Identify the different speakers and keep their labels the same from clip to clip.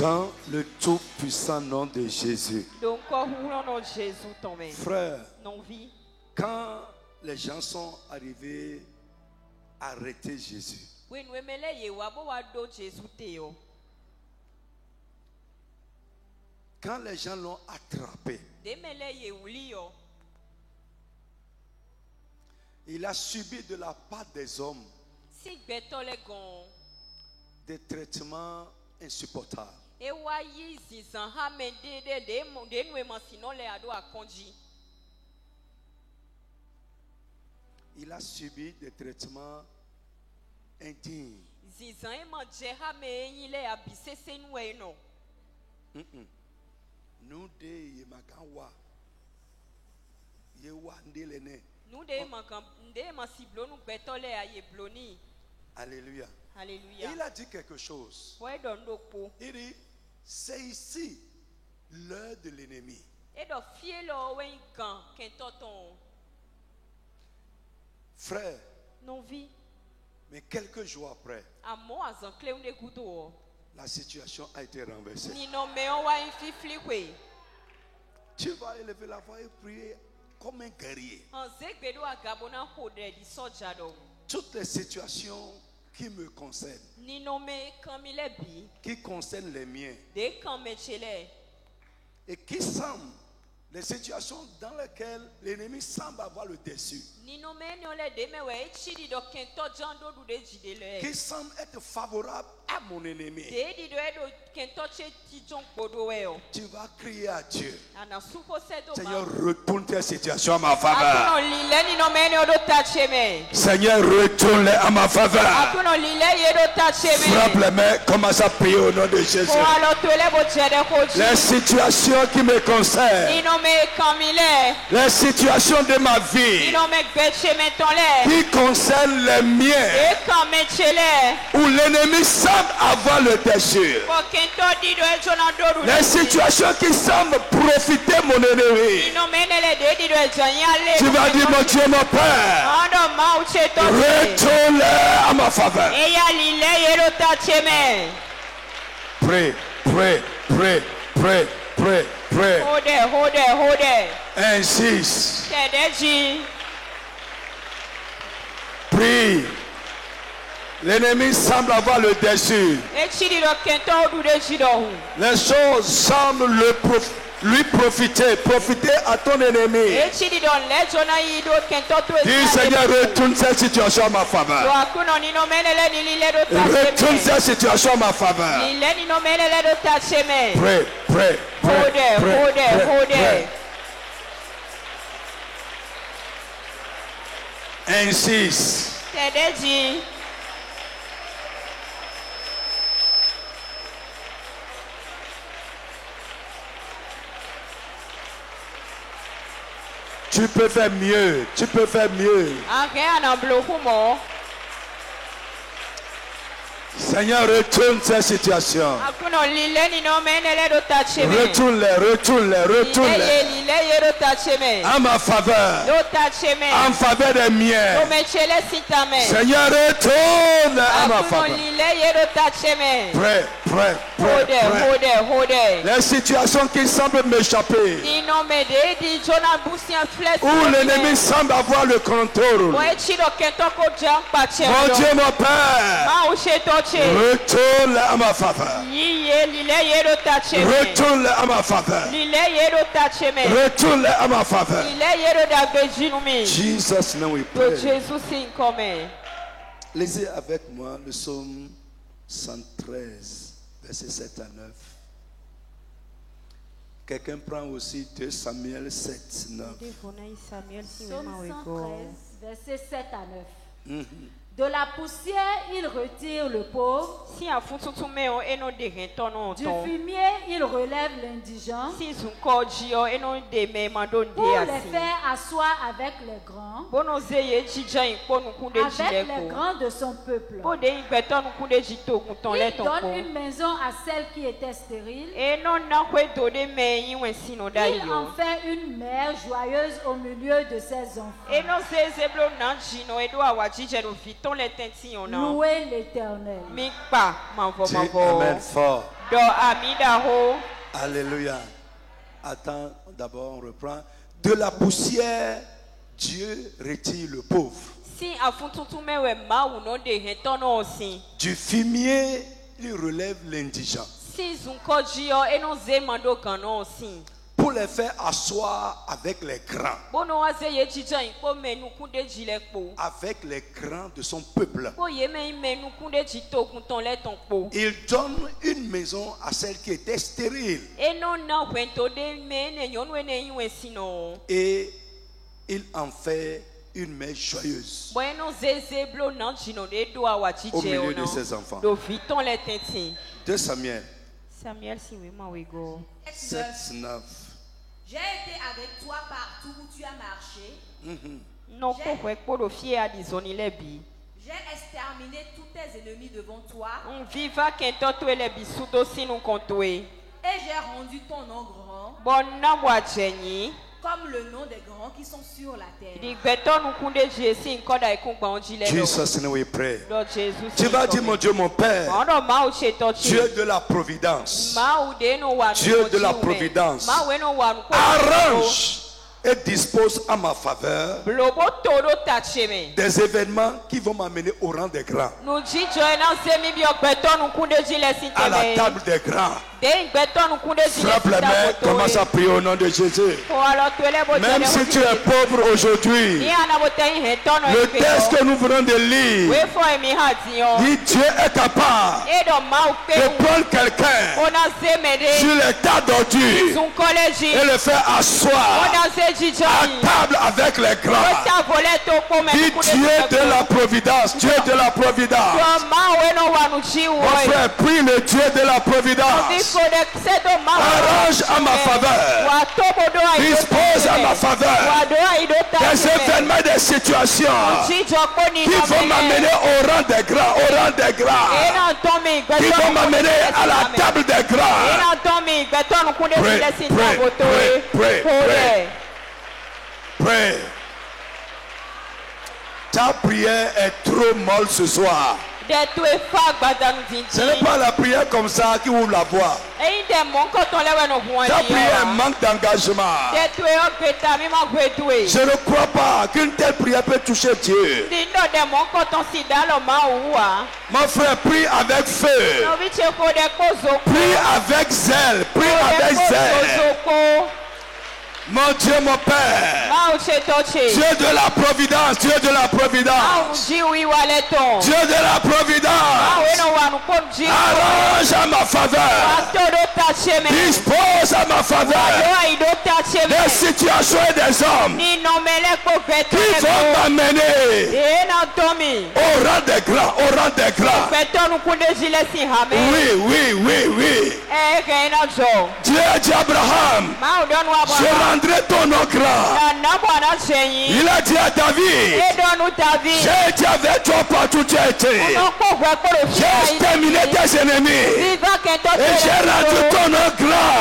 Speaker 1: Dans le tout-puissant nom de Jésus. Frère, quand les gens sont arrivés à arrêter Jésus, quand les gens l'ont attrapé, il a subi de la part des hommes des traitements insupportables. Il a subi des traitements indignes. Nous de Yemakawa, Yewa Ndelene. Alléluia.
Speaker 2: Alléluia.
Speaker 1: Et il a dit quelque chose. Il dit, c'est ici l'heure de l'ennemi. Frère, mais quelques jours après, la situation a été renversée. Tu vas élever la voix et prier comme un guerrier. Toutes les situations qui me concernent, qui concernent les miens, et qui semblent les situations dans lesquelles l'ennemi semble avoir le dessus, qui semblent être favorables à mon ennemi, tu vas crier à Dieu. Seigneur, retourne tes situations à ma faveur. Seigneur, retourne-les à ma faveur. Frappe les mains, commence à prier au nom de Jésus. Les situations qui me concernent, les situations de ma vie qui concernent les miens, où l'ennemi semble avoir le dessus, les situations qui semblent profiter mon ennemi, tu vas dire, mon Dieu, mon Père, retourne-les à ma faveur. Prie, prie, prie, prie, prie, prie.
Speaker 2: Hold it.
Speaker 1: Insiste. Prie. L'ennemi semble avoir le dessus. Les choses semblent lui profiter à ton ennemi. Dis, Seigneur, retourne cette situation à ma faveur. Retourne cette situation à ma faveur. Prie, prie, prie. Insiste. Tu peux faire mieux. Tu peux faire mieux. Seigneur, retourne cette situation. Retourne-les. À ma faveur. En faveur des miens. Seigneur, retourne à ma faveur. Prêt. Les situations qui semblent m'échapper, où l'ennemi semble avoir le contrôle. Mon Dieu, mon Père, retourne à ma faveur. Retourne à ma faveur. Retourne à ma faveur. Jesus, now we pray. Lisez avec moi le psaume 113, versets 7 à 9. Quelqu'un prend aussi 2 Samuel 7, 9.
Speaker 3: Psaume 113, versets 7 à 9. De la poussière, il retire le pauvre. Du fumier, il relève l'indigent. Pour les faire asseoir avec les grands. Avec les grands de son peuple. Il donne une maison à celle qui était stérile. Il en fait une mère joyeuse au milieu de ses enfants. Louez l'Éternel.
Speaker 1: Dis amen fort. Alléluia. Attends, d'abord on reprend. De la poussière, Dieu retire le pauvre. Du fumier, il relève l'indigent. Pour les faire asseoir avec les grands. Avec les grands de son peuple. Il donne une maison à celle qui était stérile. Et il en fait une mère joyeuse au milieu de ses enfants. 2 Samuel 7:9.
Speaker 3: J'ai été avec toi partout où tu as marché. J'ai exterminé tous tes ennemis devant toi. Et j'ai rendu ton nom grand. Comme le nom des grands qui sont sur la terre.
Speaker 1: Jesus, we pray. Tu vas dire, mon Dieu, mon Père, Dieu de la providence, Dieu de la providence, arrange et dispose à ma faveur des événements qui vont m'amener au rang des grands, à la table des grands. Frappe les mains, commence à prier au nom de Jésus. Même si tu es pauvre aujourd'hui, le texte que nous venons de lire dit Dieu est capable de prendre quelqu'un sur les tas d'ordures et le faire asseoir à table avec les grands. Dit Dieu de la providence, Dieu de la providence. Mon frère, prie le Dieu de la providence. Arrange à ma faveur, dispose à ma faveur des événements, des situations qui vont m'amener au rang des grands, au rang des grands, qui vont m'amener à la table des grands. Pray. Ta prière est trop molle ce soir. Ce n'est pas la prière comme ça qui ouvre la voie. Ta prière manque d'engagement. Je ne crois pas qu'une telle prière peut toucher Dieu. Mon frère, prie avec feu. Prie avec zèle. Prie avec zèle. Mon Dieu, mon Père, Dieu de la providence, Dieu de la providence, Dieu de la providence, arrange à ma faveur, dispose à ma faveur des situations et des hommes qui vont m'amener au rang des grands, au rang des grands. Oui. Dieu a dit à Abraham, je rendrai ton nom grand. Il a dit à David, j'ai été avec toi partout où tu as été. J'ai exterminé tes ennemis. Et j'ai rendu ton nom grand.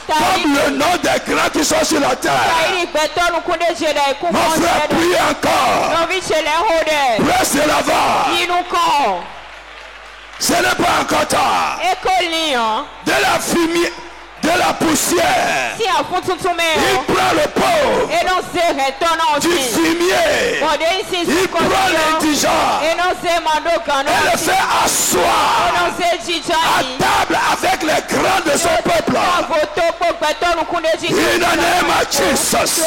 Speaker 1: Comme le nom des grands qui sont sur la terre. Mon frère, prie encore. Presse de l'avant. Ce n'est pas encore tard. De la fumée, de la poussière, il prend le pauvre, du fumier, il prend l'indigent et le fait asseoir à table avec les grands de son peuple. In the name of Jesus.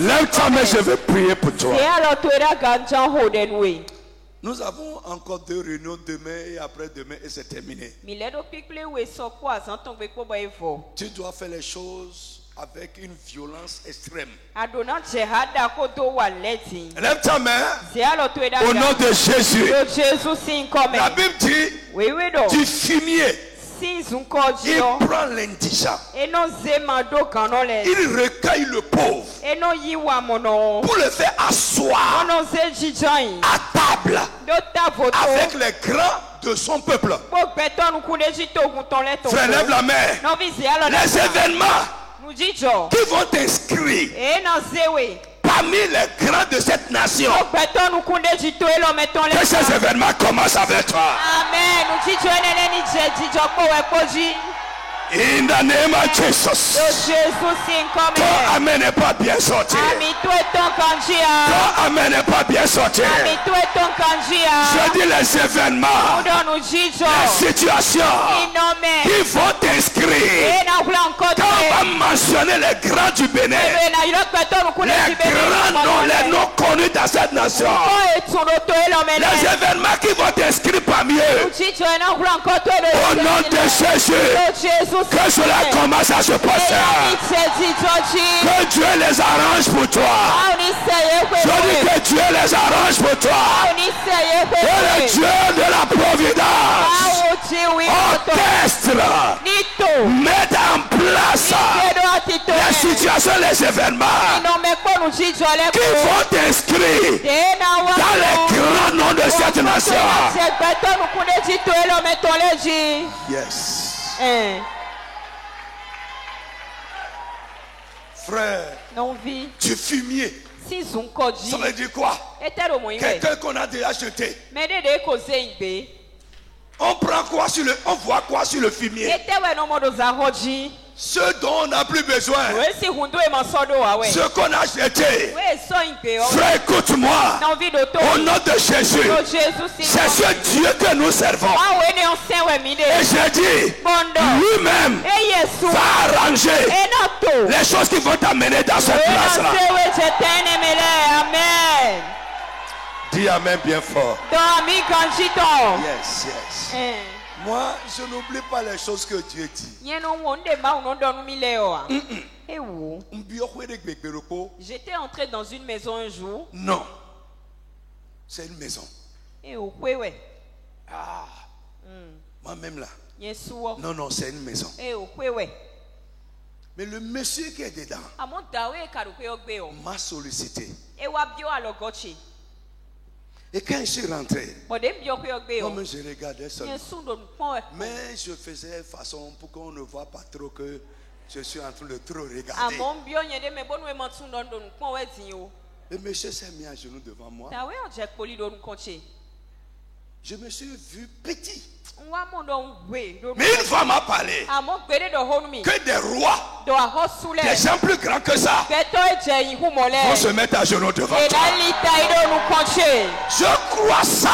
Speaker 1: Lève ta main, je vais prier pour toi. Nous avons encore 2 réunions demain et après-demain et c'est terminé. Tu dois faire les choses avec une violence extrême. Lève ta main au nom de Jésus. La Bible dit du fumier. Il prend l'indigent. Il recueille le pauvre pour le faire asseoir à table avec les grands de son peuple. Frère, lève la main. Les événements qui vont t'inscrire par parmi les grands de cette nation. Que ces événements commencent avec toi.
Speaker 2: Amen.
Speaker 1: In the name of Jesus. Ton amen n'est pas bien sorti. Ton amen n'est pas bien sorti. Je dis les événements, les situations qui vont t'inscrire. Quand on va mentionner les grands du Bénin, les grands noms, les noms connus dans cette nation, les événements qui vont t'inscrire parmi eux, au nom de Jésus, que cela commence à se passer. Que Dieu les arrange pour toi. Je dis que Dieu les arrange pour toi. Et le Dieu de la providence orchestre, mette en place les situations, les événements qui vont t'inscrire dans les grands noms de cette nation. Yes. Frère, du fumier. Ça veut dire quoi? Quelqu'un qu'on a déjà jeté. On prend quoi sur le, on voit quoi sur le fumier? Ce dont on n'a plus besoin. Ce qu'on a jeté. Frère, écoute-moi. Au nom de Jésus. C'est ce Dieu que nous servons. Et j'ai dit, lui-même va arranger les choses qui vont t'amener dans cette place-là.
Speaker 2: Amen.
Speaker 1: Dis Amen bien fort. Yes, yes. Moi, je n'oublie pas les choses que Dieu dit.
Speaker 2: J'étais entré dans une maison un jour.
Speaker 1: Non. C'est une maison. Ah. Moi-même là. Non, non, c'est une maison. Mais le monsieur qui est dedans m'a sollicité. Et quand je suis rentré, moi je regardais seulement. Mais je faisais façon pour qu'on ne voit pas trop que je suis en train de trop regarder. Le monsieur s'est mis à genoux devant moi. Je me suis vu petit. Mais une fois m'a parlé que des rois, des gens plus grands que ça, vont se mettre à genoux devant toi. Je crois ça.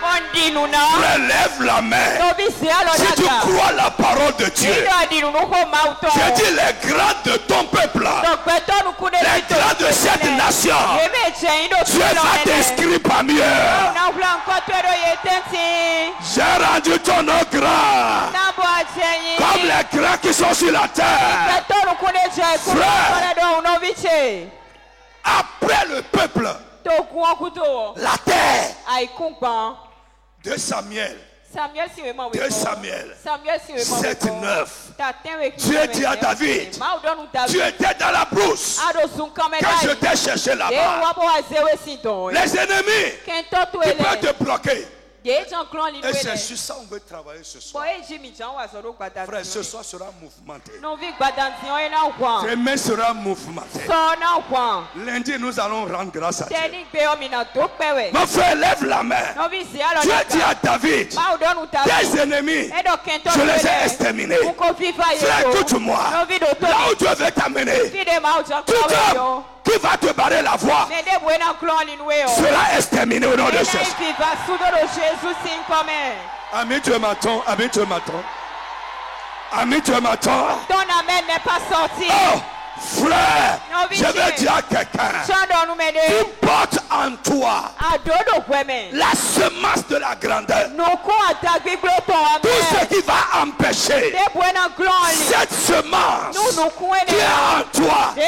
Speaker 1: Relève la main. Si tu crois la parole de Dieu, je dis les grands de ton peuple, les grands de cette nation, Dieu va t'inscrire parmi eux. J'ai rendu ton nom grand, comme les grands qui sont sur la terre. Frère, après le peuple, la terre. 2 Samuel 7:9. Dieu dit à David, tu étais dans la brousse quand je t'ai cherché là-bas. Les ennemis qui peuvent te bloquer. Et c'est sur ça on veut travailler ce soir. Frère, ce soir sera mouvementé. Tes mains seront mouvementées. Lundi, nous allons rendre grâce à Dieu. Mon frère, lève la main. Dieu dit à David, tes ennemis, je les ai exterminés. Frère, écoute-moi. Là où Dieu veut t'amener, tout homme qui va te barrer la voie sera exterminé au nom de Jésus. Ami, tu m'attends. Ami, tu m'attends. Ami, tu m'attends.
Speaker 2: Ton amen n'est pas sorti.
Speaker 1: Oh, frère, je veux dire à quelqu'un, tu portes en toi la semence de la grandeur. Tout ce qui va empêcher cette semence qui est en toi de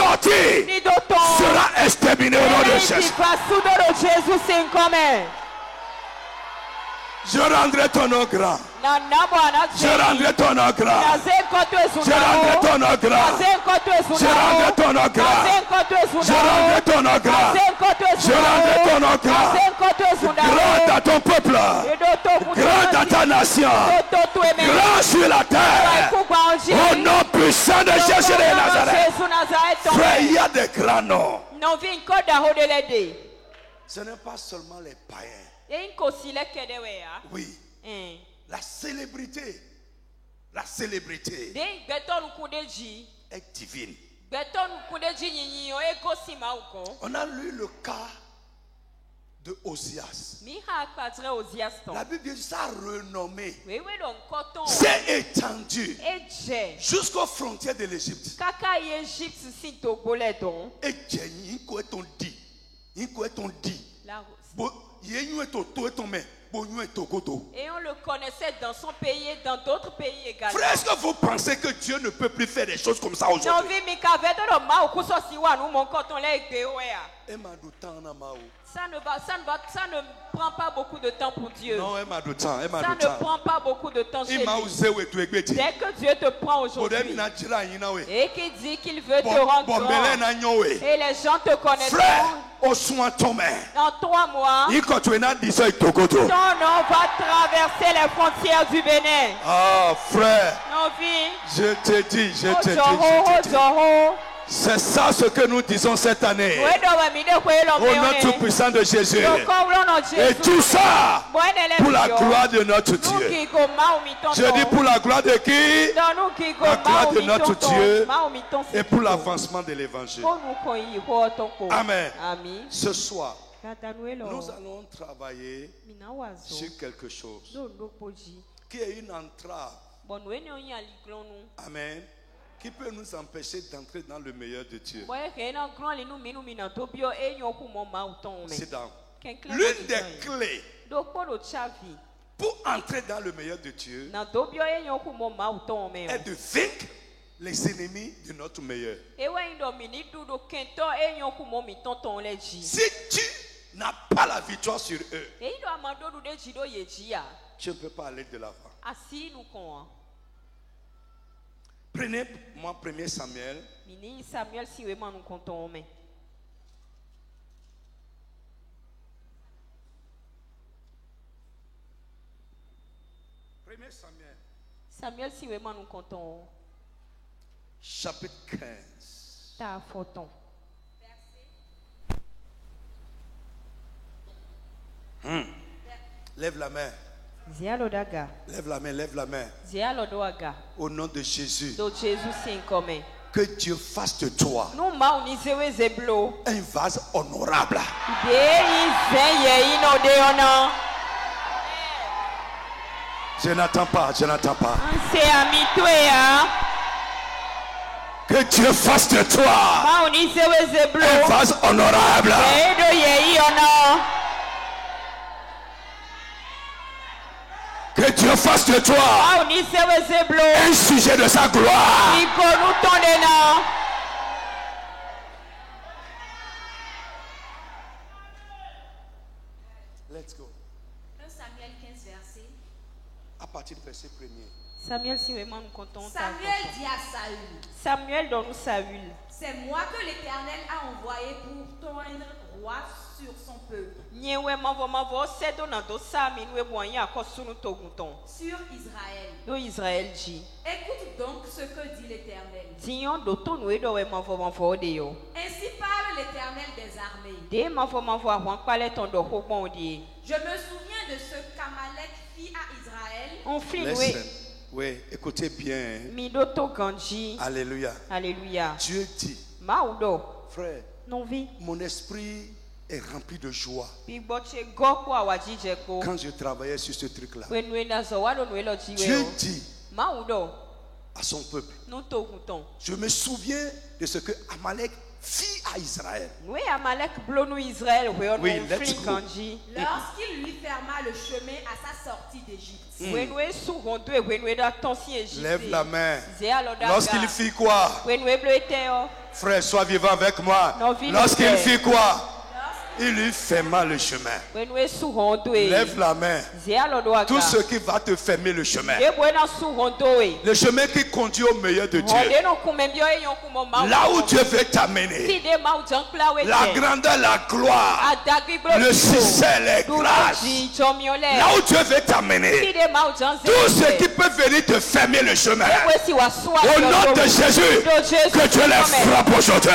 Speaker 1: sortir sera exterminé au nom de Jésus. Je rendrai ton nom grand. Je rendrai ton nom grand. Je rendrai ton nom grand. Je rendrai ton nom grand. Je rendrai ton nom grand. Je rendrai ton nom grand. Grand à ton peuple. Grand à ta nation. Grand sur la terre. Au nom puissant de Jésus de Nazareth. Frère, il y a des grands noms. Ce n'est pas seulement les païens. Oui. La célébrité est divine. On a lu le cas de Osias. La Bible dit sa renommée s'est étendue jusqu'aux frontières de l'Égypte.
Speaker 2: Et on le connaissait dans son pays et dans d'autres pays également.
Speaker 1: Frère, est-ce que vous pensez que Dieu ne peut plus faire des choses comme ça aujourd'hui?
Speaker 2: Ça ne prend pas beaucoup de temps pour Dieu.
Speaker 1: Non, ça
Speaker 2: ne prend pas beaucoup de temps chez lui. Dès que Dieu te prend aujourd'hui et qu'il dit qu'il veut te rendre grand, et les gens te connaîtront, dans 3 mois, ton nom va traverser les frontières du Bénin.
Speaker 1: Ah, frère, je te dis. C'est ça ce que nous disons cette année. Au nom tout puissant de Jésus. Et tout ça pour la gloire de notre Dieu. Je dis pour la gloire de qui? La gloire de notre Dieu et pour l'avancement de l'évangile. Amen. Ce soir, nous allons travailler sur quelque chose qui est une entrave. Amen. Qui peut nous empêcher d'entrer dans le meilleur de Dieu. C'est dans l'une des clés pour entrer dans le meilleur de Dieu est de vaincre les ennemis de notre meilleur. Si tu n'as pas la victoire sur eux, tu ne peux pas aller de l'avant. Prenez-moi 1 Samuel. 1 Samuel. Chapitre 15. Lève la main. Lève la main. Au nom de Jésus. Que Dieu fasse de toi un vase honorable. Je n'entends pas. Que Dieu fasse de toi un vase honorable. Que Dieu fasse de toi un sujet de sa gloire. Let's go.
Speaker 3: 1 Samuel 15 verset.
Speaker 1: À partir du verset 1er.
Speaker 3: Samuel dit à Saül, c'est moi que l'Éternel a envoyé pour t'oindre roi sur son peuple. Sur Israël. Écoute donc ce que dit l'Éternel. Ainsi parle l'Éternel des armées. Je me souviens de ce qu'Amalek fit à Israël.
Speaker 1: Oui, écoutez bien. Alléluia. Dieu dit, frère, mon esprit est rempli de joie quand je travaillais sur ce truc-là. Dieu dit à son peuple, je me souviens de ce que Amalek fit à Israël. Oui, let's go.
Speaker 3: Lorsqu'il lui ferma le chemin à sa sortie d'Égypte.
Speaker 1: Lève la main. Lorsqu'il fit quoi? Frère, sois vivant avec moi. Lorsqu'il fit quoi?
Speaker 2: il lui ferma le chemin. Lève la main. Tout ce qui va te fermer le chemin. Le chemin qui conduit au meilleur de Dieu. Là où Dieu veut t'amener. La grandeur, la gloire. Le succès, les grâces. Là où Dieu veut t'amener. Tout ce qui peut venir te fermer le chemin. Au nom de Jésus, que Dieu les frappe aujourd'hui.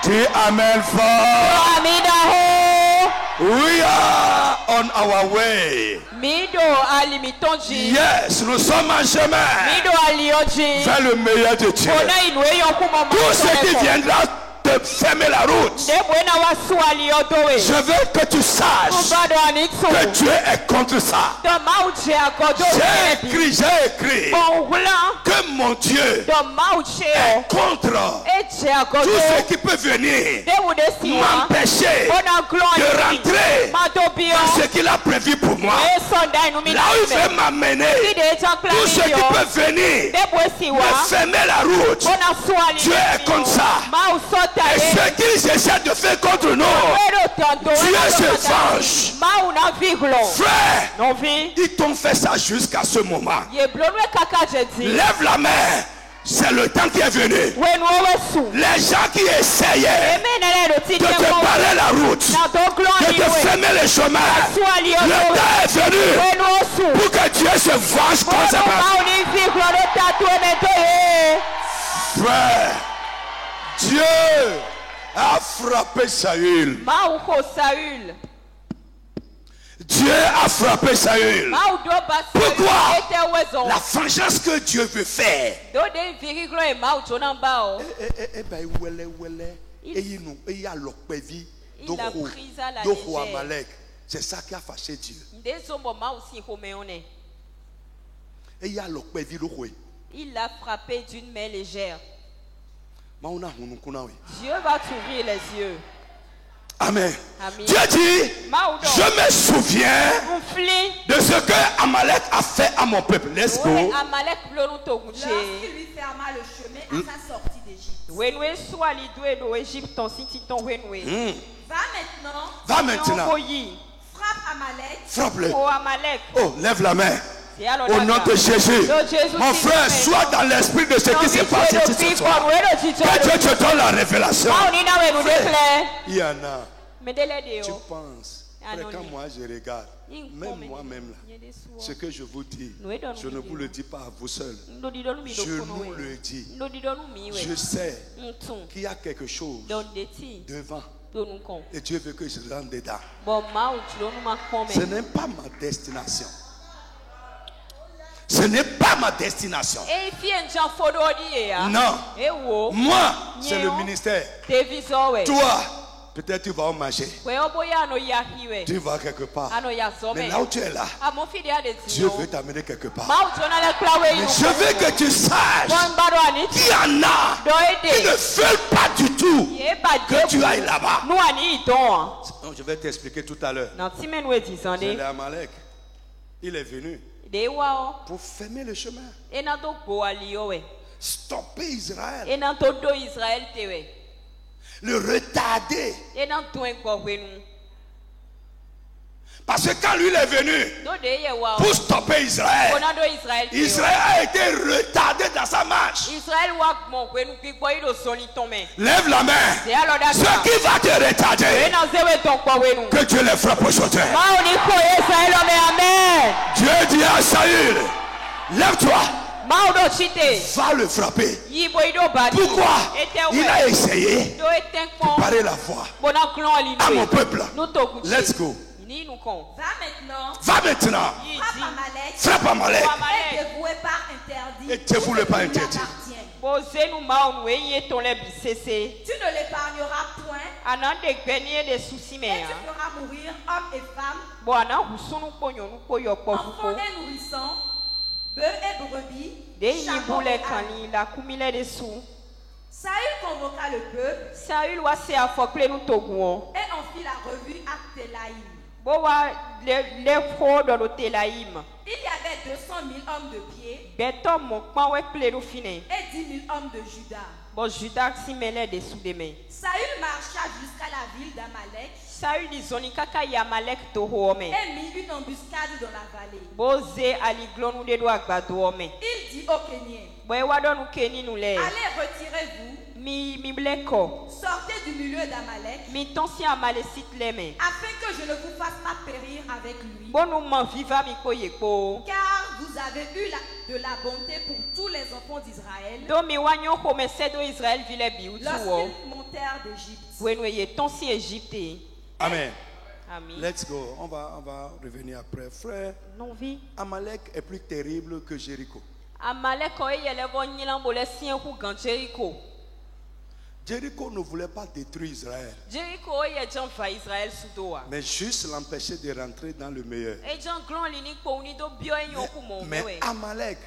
Speaker 2: Dis Amen fort. We are on our way. Yes, nous sommes en chemin vers le meilleur de Dieu. Tout ce qui viendra te fermer la route. Je veux que tu saches que Dieu est contre ça. J'ai écrit que mon Dieu est contre tout ce qui peut venir m'empêcher de rentrer dans ce qu'il a prévu pour moi. Là où il veut m'amener, tout ce qui peut venir me fermer la route, Dieu est contre ça. Et ce qu'ils essaient de faire contre nous, Dieu se venge. Frère, ils t'ont fait ça jusqu'à ce moment. Lève la main. C'est le temps qui est venu. Les gens qui essayaient de te barrer la route, de te fermer le chemin, le temps est venu pour que Dieu se venge contre ça. Frère, Dieu a frappé Saül. Dieu a frappé Saül. Pourquoi? La vengeance que Dieu veut faire. C'est ça qui a fâché Dieu.
Speaker 3: Il l'a frappé d'une main légère. Dieu va t'ouvrir les yeux.
Speaker 2: Amen. Dieu dit, je me souviens de ce que Amalek a fait à mon peuple. Let's go.
Speaker 3: Lorsqu'il lui ferma le chemin à sa sortie d'Égypte.
Speaker 2: Va maintenant.
Speaker 3: Frappe Amalek.
Speaker 2: Frappe-le. Oh, lève la main. Au nom de Jésus, mon frère, sois dans l'esprit de ce qui se passe ici ce soir. Que Dieu te donne la révélation. Il y en a. Tu penses, quand moi je regarde, même moi-même là, ce que je vous dis, je ne vous le dis pas à vous seul. Je nous le dis. Je sais qu'il y a quelque chose devant. Et Dieu veut que je rentre dedans. Ce n'est pas ma destination. Ce n'est pas ma destination. Non. Moi, c'est le ministère. Toi, peut-être tu vas au marché. Tu vas quelque part. Mais là où tu es là, Dieu veut t'amener quelque part. Mais je veux que tu saches qu'il y en a qui ne veulent pas du tout que tu ailles là-bas. Non, je vais t'expliquer tout à l'heure. C'est l'Amalek. Il est venu pour fermer le chemin. Stopper Israël. Le retarder. Parce que quand lui il est venu pour stopper Israël, Israël a été retardé dans sa marche. Lève la main. Ce qui va te retarder, que Dieu les frappe aujourd'hui. Dieu dit à Saül, lève-toi. Va le frapper. Pourquoi? Il a essayé de barrer la voie à mon peuple. Let's go. Va maintenant. Frappe Amalek. Et dévoué par interdit.
Speaker 3: Tu ne l'épargneras point. Et tu feras mourir hommes et femmes. Enfants et nourrissants. Bœufs et brebis. Saül convoqua le peuple. Et en fit la revue à Télaïm. Il y avait 200 000 hommes de pied et 10 000 hommes de Juda. Bon, Judas s'y mêlait des sous des mains.
Speaker 2: Saül marcha jusqu'à la ville d'Amalek.
Speaker 3: Saül dit zonikaka ya Amalek tohome.
Speaker 2: Et mit une embuscade dans la vallée.
Speaker 3: Boze aliglonu de doa gbadoome.
Speaker 2: Il dit aux Kéniens.
Speaker 3: Allez,
Speaker 2: retirez-vous. Sortez du milieu d'Amalek. Afin que je ne vous fasse pas périr avec lui. Car vous avez eu de la bonté pour tous les enfants d'Israël. Lorsqu'ils montèrent d'Égypte.
Speaker 1: Amen. Let's go. On va revenir après. Frère, Amalek est plus terrible que Jéricho. Jéricho ne voulait pas détruire Israël, mais juste l'empêcher de rentrer dans le meilleur. Mais Amalek,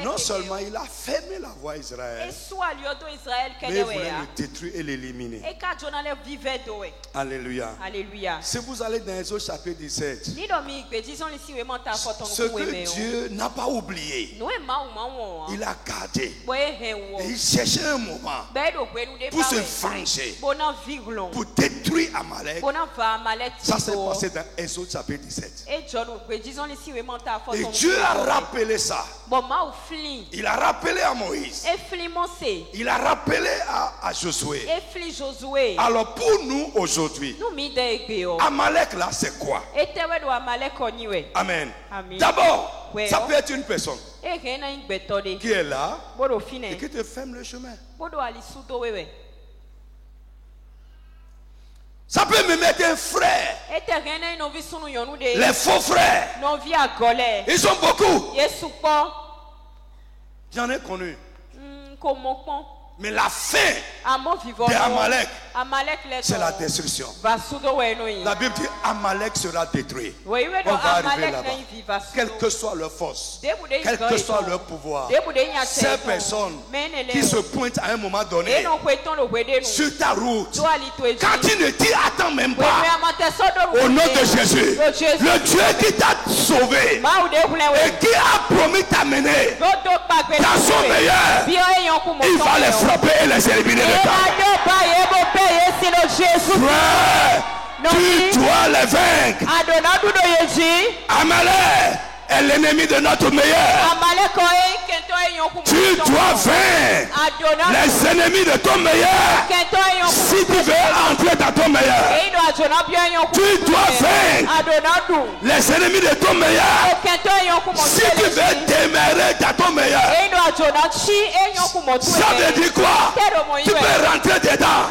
Speaker 1: non seulement il a fermé la voie Israël, mais il voulait le détruire et l'éliminer. Alléluia. Si vous allez dans Exode chapitre 17, ce que Dieu n'a pas oublié, il a gardé. Et il cherchait un moment pour se venger, pour détruire Amalek. Ça s'est passé dans Exode chapitre 17. Et Dieu a rappelé ça. Il a rappelé à Moïse. Il a rappelé à Josué. Alors pour nous aujourd'hui, Amalek là c'est quoi? Amen. D'abord, ça peut être une personne qui est là et qui te ferme le chemin. Ça peut me mettre un frère. Les faux frères. Ils sont beaucoup. J'en ai connu. Mais la fin d'Amalek, c'est la destruction. La Bible dit Amalek sera détruit. On va arriver là-bas. Quelle que soit leur force, quel que soit leur pouvoir, ces personnes qui se pointent à un moment donné sur ta route, quand tu ne t'y attends même pas, au nom de Jésus, le Dieu qui t'a sauvé et qui a promis t'amener dans son meilleur, il va les frapper et les éliminer de temps. Frère, tu dois les vaincre. Amalek est l'ennemi de notre meilleur. Tu dois vaincre les ennemis de ton meilleur. Si tu veux entrer dans ton meilleur, tu dois vaincre les ennemis de ton meilleur. Si tu veux demeurer dans ton meilleur, ça veut dire quoi? Tu peux rentrer dedans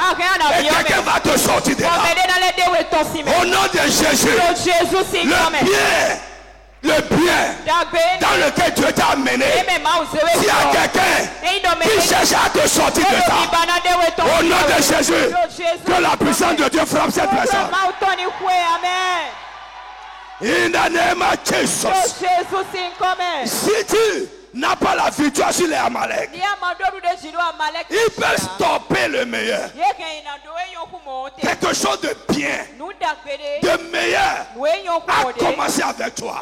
Speaker 1: et quelqu'un va te sortir dedans. Au nom de Jésus, le bien dans lequel Dieu t'a amené, s'il y a quelqu'un qui cherche à te sortir de ça, au nom de Jésus, que la puissance de Dieu frappe cette personne. In the name of Jesus. Si tu n'a pas la victoire sur les Amalek, il peut stopper le meilleur. Quelque chose de bien, de meilleur a commencé avec toi.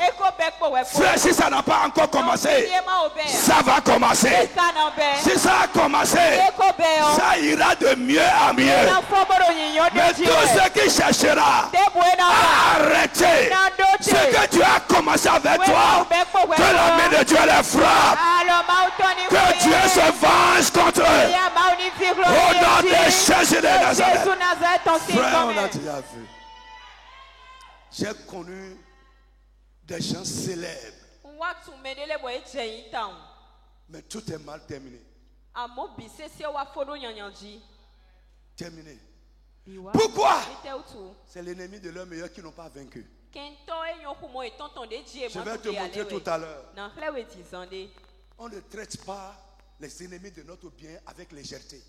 Speaker 1: Frère, si ça n'a pas encore commencé, ça va commencer. Si ça a commencé, ça ira de mieux à mieux. Mais tout ce qui cherchera à arrêter ce que Dieu a commencé avec toi, que la main de Dieu les frappe. Que Dieu se venge contre eux. Au nom de Jésus de Nazareth. Frère, on a déjà vu. J'ai connu des gens célèbres. Mais tout est mal terminé. Terminé. Pourquoi? C'est l'ennemi de leur meilleur qui n'ont pas vaincu. Je vais te montrer tout à l'heure. On ne traite pas les ennemis de notre bien avec légèreté.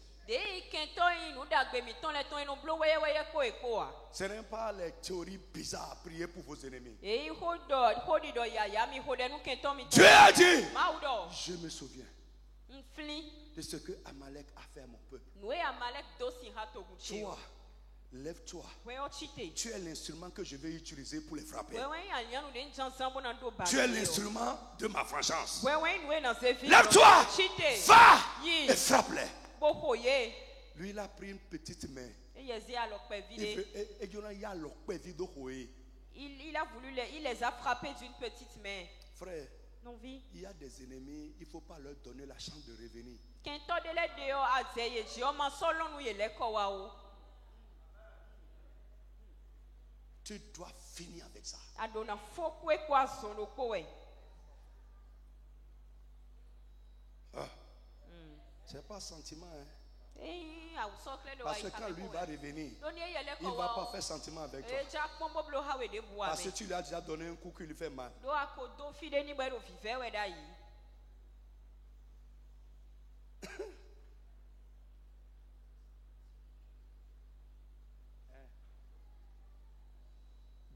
Speaker 1: Ce n'est pas les théories bizarres, prier pour vos ennemis. Dieu a dit, je me souviens de ce que Amalek a fait à mon peuple. Toi, lève-toi. Tu es l'instrument que je vais utiliser pour les frapper. Tu es l'instrument de ma vengeance. Lève-toi, va et frappe-les.
Speaker 2: Lui, il a pris une petite main. Il
Speaker 3: a voulu, il les a frappés d'une petite main.
Speaker 2: Frère, il y a des ennemis, il ne faut pas leur donner la chance de revenir. Tu dois finir avec ça. C'est pas sentiment, hein? Parce que quand lui va revenir, il ne va pas faire sentiment avec toi. Parce que tu lui as déjà donné un coup qui lui fait mal.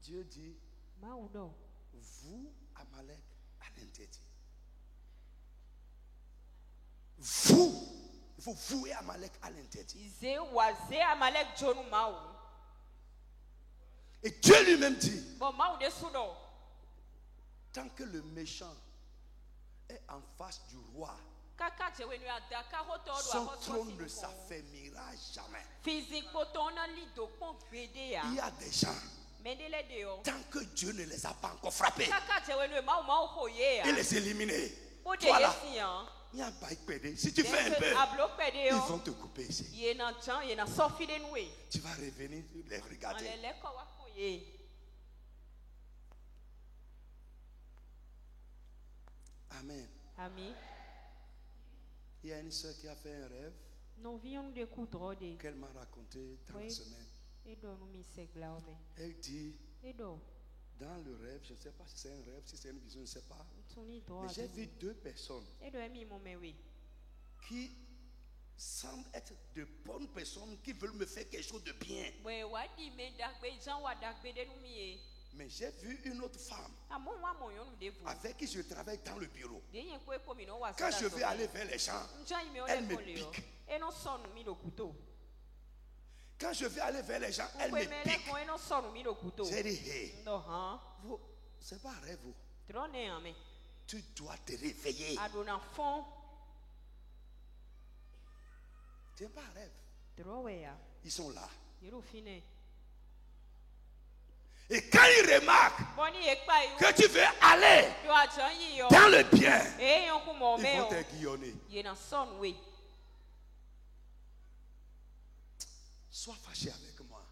Speaker 2: Dieu dit, vous, Amalek, à l'interdit. Vous, il faut vouer Amalek à l'interdit. Et Dieu lui-même dit, tant que le méchant est en face du roi, son trône ne s'affermira jamais. Il y a des gens, tant que Dieu ne les a pas encore frappés et les éliminés, voilà. Si tu fais un peu, ils vont te couper ici. Tu vas revenir les regarder. Amen.
Speaker 3: Amen.
Speaker 2: Il y a une soeur qui a fait un rêve qu'elle m'a raconté dans la semaine. Elle dit, dans le rêve, je ne sais pas si c'est un rêve, si c'est une vision, je ne sais pas. Mais j'ai vu deux personnes qui semblent être de bonnes personnes qui veulent me faire quelque chose de bien. Mais j'ai vu une autre femme avec qui je travaille dans le bureau. Quand je vais aller vers les gens, elle me pique. Quand je vais aller vers les gens, elle me pique. J'ai dit, hey, c'est pas un rêve. Tu dois te réveiller. C'est pas un rêve. Ils sont là. Et quand ils remarquent que tu veux aller dans le bien, ils vont t'aiguillonner. Sois fâché avec moi.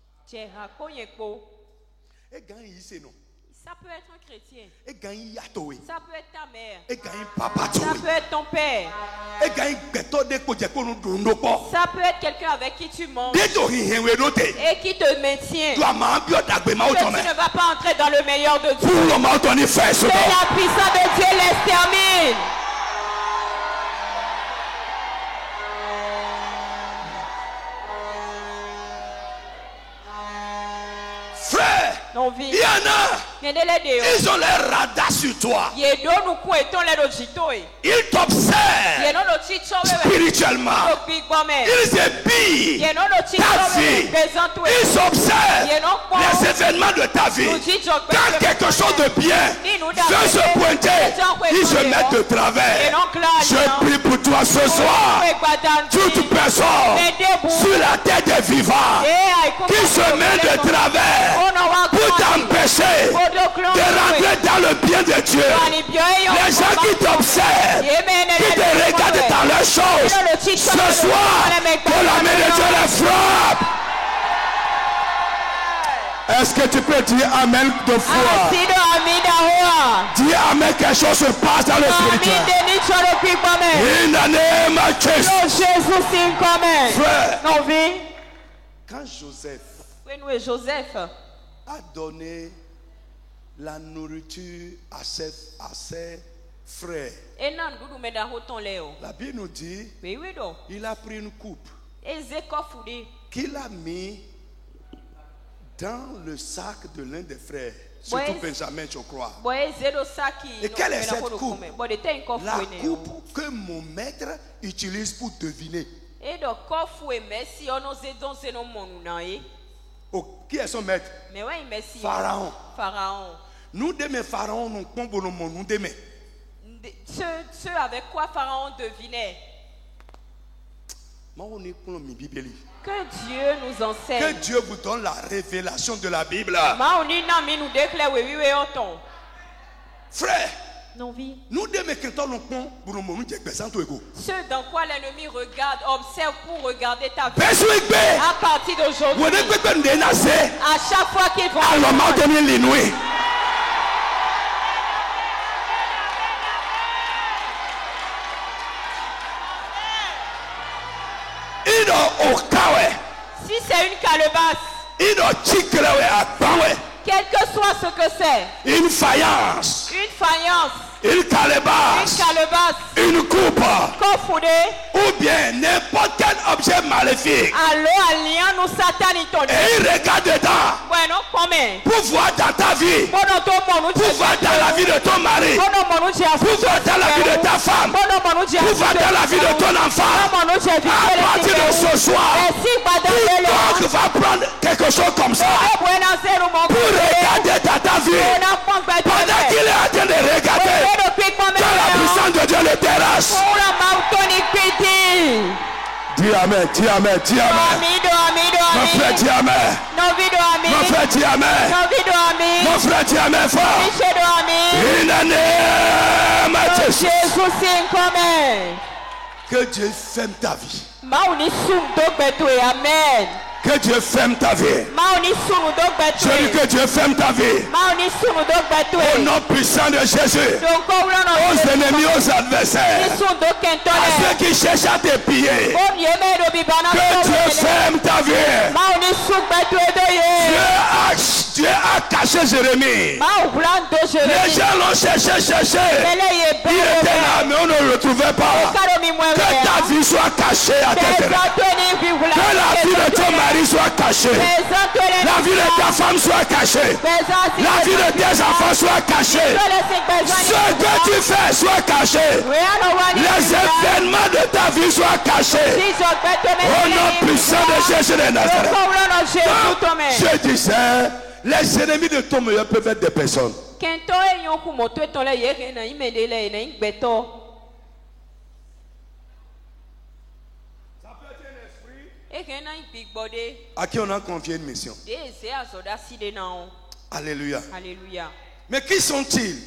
Speaker 2: Et gagne ici, non.
Speaker 3: Ça peut être un chrétien.
Speaker 2: Ça
Speaker 3: peut être ta mère.
Speaker 2: Ça
Speaker 3: peut être ton père. Ça peut être quelqu'un avec qui tu manges et qui te maintient. Que tu ne vas pas entrer dans le meilleur de Dieu. Que la puissance de Dieu l'extermine.
Speaker 2: Il y en a, ils ont les radars sur toi. Ils t'observent spirituellement. Ils ébillent ta vie. Ils observent les événements de ta vie. Quand quelque chose de bien veut se pointer, ils se mettent de travers. Je prie pour toi ce soir. Toute personne sur la tête des vivants qui se met de travers pour t'empêcher de rentrer dans le bien de Dieu. Les gens qui t'observent, qui te regardent dans leurs choses, ce soir, que la main de Dieu les frappe. Est-ce que tu peux dire Amen de foi? Dis Amen, quelque chose se passe dans le spirituel. In the name of Jesus. Frère, quand Joseph a donné la nourriture à ses frères, la Bible nous dit, il a pris une coupe qu'il a mis dans le sac de l'un des frères, surtout Benjamin, je crois. Et quelle est cette coupe? La coupe que mon maître utilise pour deviner. Oh, qui est son maître? Pharaon. Nous demain Pharaon nous combolons nous demain.
Speaker 3: Ceux avec quoi Pharaon devinait. Que Dieu nous enseigne.
Speaker 2: Que Dieu vous donne la révélation de la Bible. Frère, nous
Speaker 3: ce dans quoi l'ennemi regarde, observe pour regarder ta vie. À partir d'aujourd'hui, à chaque fois qu'ils vont si c'est une calebasse, quel que soit ce que c'est,
Speaker 2: une faïence, une calebasse, une coupe, ou bien n'importe quel objet maléfique. Et il regarde dedans pour voir dans ta vie, pour voir dans la vie de ton mari, pour voir dans la vie de ta femme, pour voir dans la vie de ton enfant. À partir de ce soir, tu vas prendre quelque chose comme ça pour regarder dans ta vie. Pendant qu'il est en train de regarder, dans la puissance de Dieu le terrasse. Dis amen, dis amen, dis amen. Mon frère, dis amen. Mon frère, dis amen. Mon frère, dis amen fort. In the name of Jesus. Que Dieu ferme ta vie.
Speaker 3: Amen.
Speaker 2: Que Dieu ferme ta vie. Je dis que Dieu ferme ta vie. Au nom puissant de Jésus. Aux ennemis, aux adversaires, à ceux qui cherchent à te piller. Que Dieu ferme ta vie. Dieu a caché Jérémie. Les gens l'ont cherché. Il était là, mais on ne le retrouvait pas. Que ta vie soit cachée à tes terrains. Que la vie de ton mari soit cachée. La vie de ta femme soit cachée. La vie de tes enfants soit cachée. Ce que tu fais soit caché. Les événements de ta vie soient cachés. Au nom puissant de Jésus de Nazareth. Je disais, les ennemis de ton meilleur peuvent être des personnes. À qui on a confié une mission. Alléluia. Mais qui sont-ils?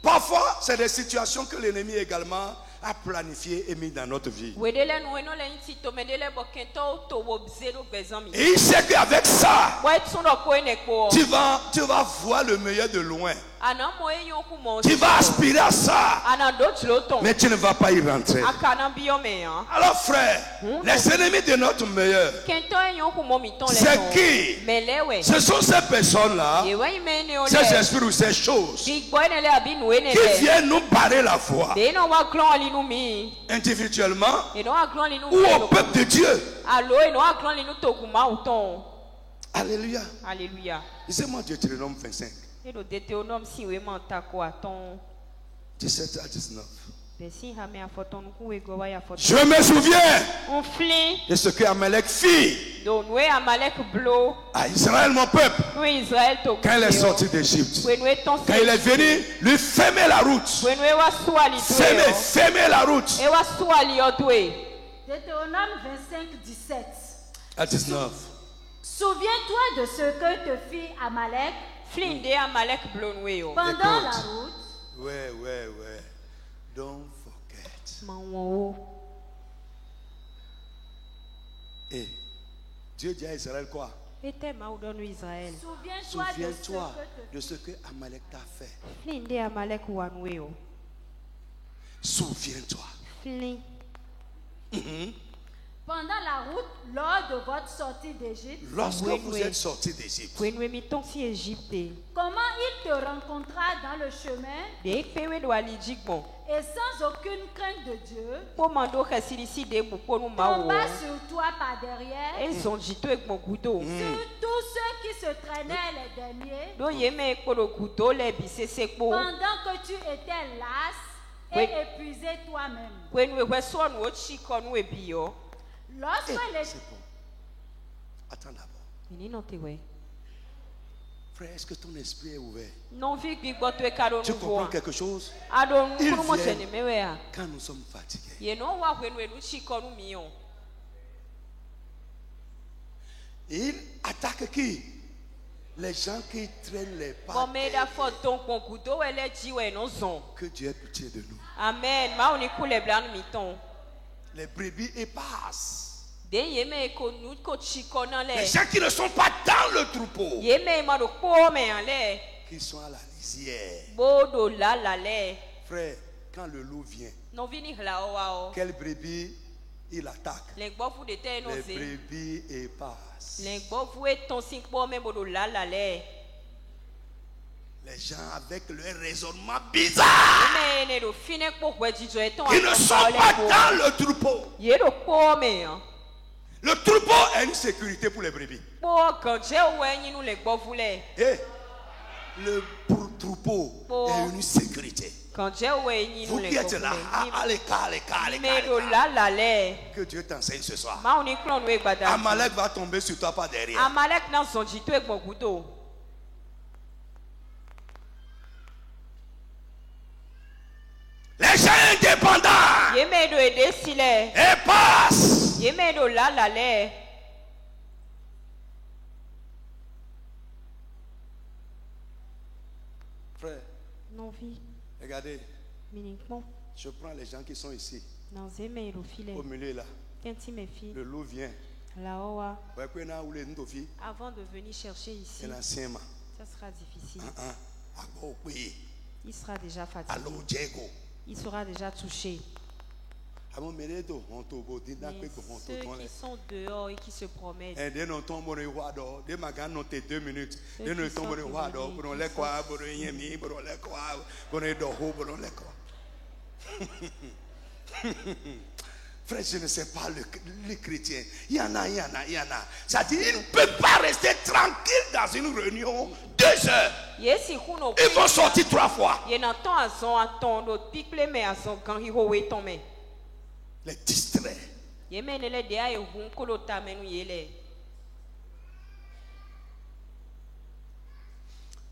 Speaker 2: Parfois, c'est des situations que l'ennemi également a planifié et mis dans notre vie. Et il sait qu'avec ça, tu vas voir le meilleur de loin. Tu vas aspirer à ça, mais tu ne vas pas y rentrer. Alors frère, les ennemis de notre meilleur, c'est qui? Ce sont ces personnes-là, ces esprits ou ces choses qui viennent nous barrer la voie individuellement ou au peuple de Dieu. Alléluia. Lisez-moi Deutéronome 25. 17 à 19. Je me souviens de ce que Amalek fit à Israël, mon peuple, quand il est sorti d'Égypte. Quand il est venu lui fermer la route. Fermer la route.
Speaker 4: Deutéronome 25, 17
Speaker 2: à 19.
Speaker 4: Souviens-toi de ce que te fit Amalek pendant la route.
Speaker 2: Ouais. Don't forget. Et Dieu dit à Israël quoi? Souviens-toi de ce que Amalek t'a fait. Souviens-toi.
Speaker 4: Pendant la route, lors de votre sortie d'Égypte,
Speaker 2: lorsque vous êtes sortis d'Égypte,
Speaker 4: comment il te rencontra dans le chemin et sans aucune crainte de Dieu, tomba sur toi par derrière, sur tous ceux qui se traînaient les derniers, pendant que tu étais lasse et épuisé toi-même.
Speaker 2: Lorsque les... C'est bon. Attends d'abord. Frère, est-ce que ton esprit est ouvert?
Speaker 3: Tu
Speaker 2: comprends quelque chose? Il vient quand nous sommes fatigués. Il attaque qui? Les gens qui traînent les pas. Que Dieu ait pitié de nous.
Speaker 3: Amen.
Speaker 2: Les brebis éparses. Les gens qui ne sont pas dans le troupeau. Qui sont à la lisière. Frère, quand le loup vient, quelle brebis il attaque? Les brebis éparses. Les gens avec leur raisonnement bizarre, qui ne sont pas dans le troupeau. Le troupeau est une sécurité pour les brebis. Le troupeau est une sécurité. Vous qui êtes là, allez. Que Dieu t'enseigne ce soir. Amalek va tomber sur toi par derrière. Les gens indépendants et passent. Frère, regardez, je prends les gens qui sont ici, au milieu là. Le loup vient.
Speaker 3: Avant de venir chercher ici, ça sera difficile. Il sera déjà fatigué. Il sera déjà touché. Mais ceux qui sont dehors et qui se promènent,
Speaker 2: frère, je ne sais pas les chrétiens. Il y en a. C'est-à-dire, ils ne peuvent pas rester tranquilles dans une réunion 2 heures. Ils vont sortir 3 fois. Les distraits.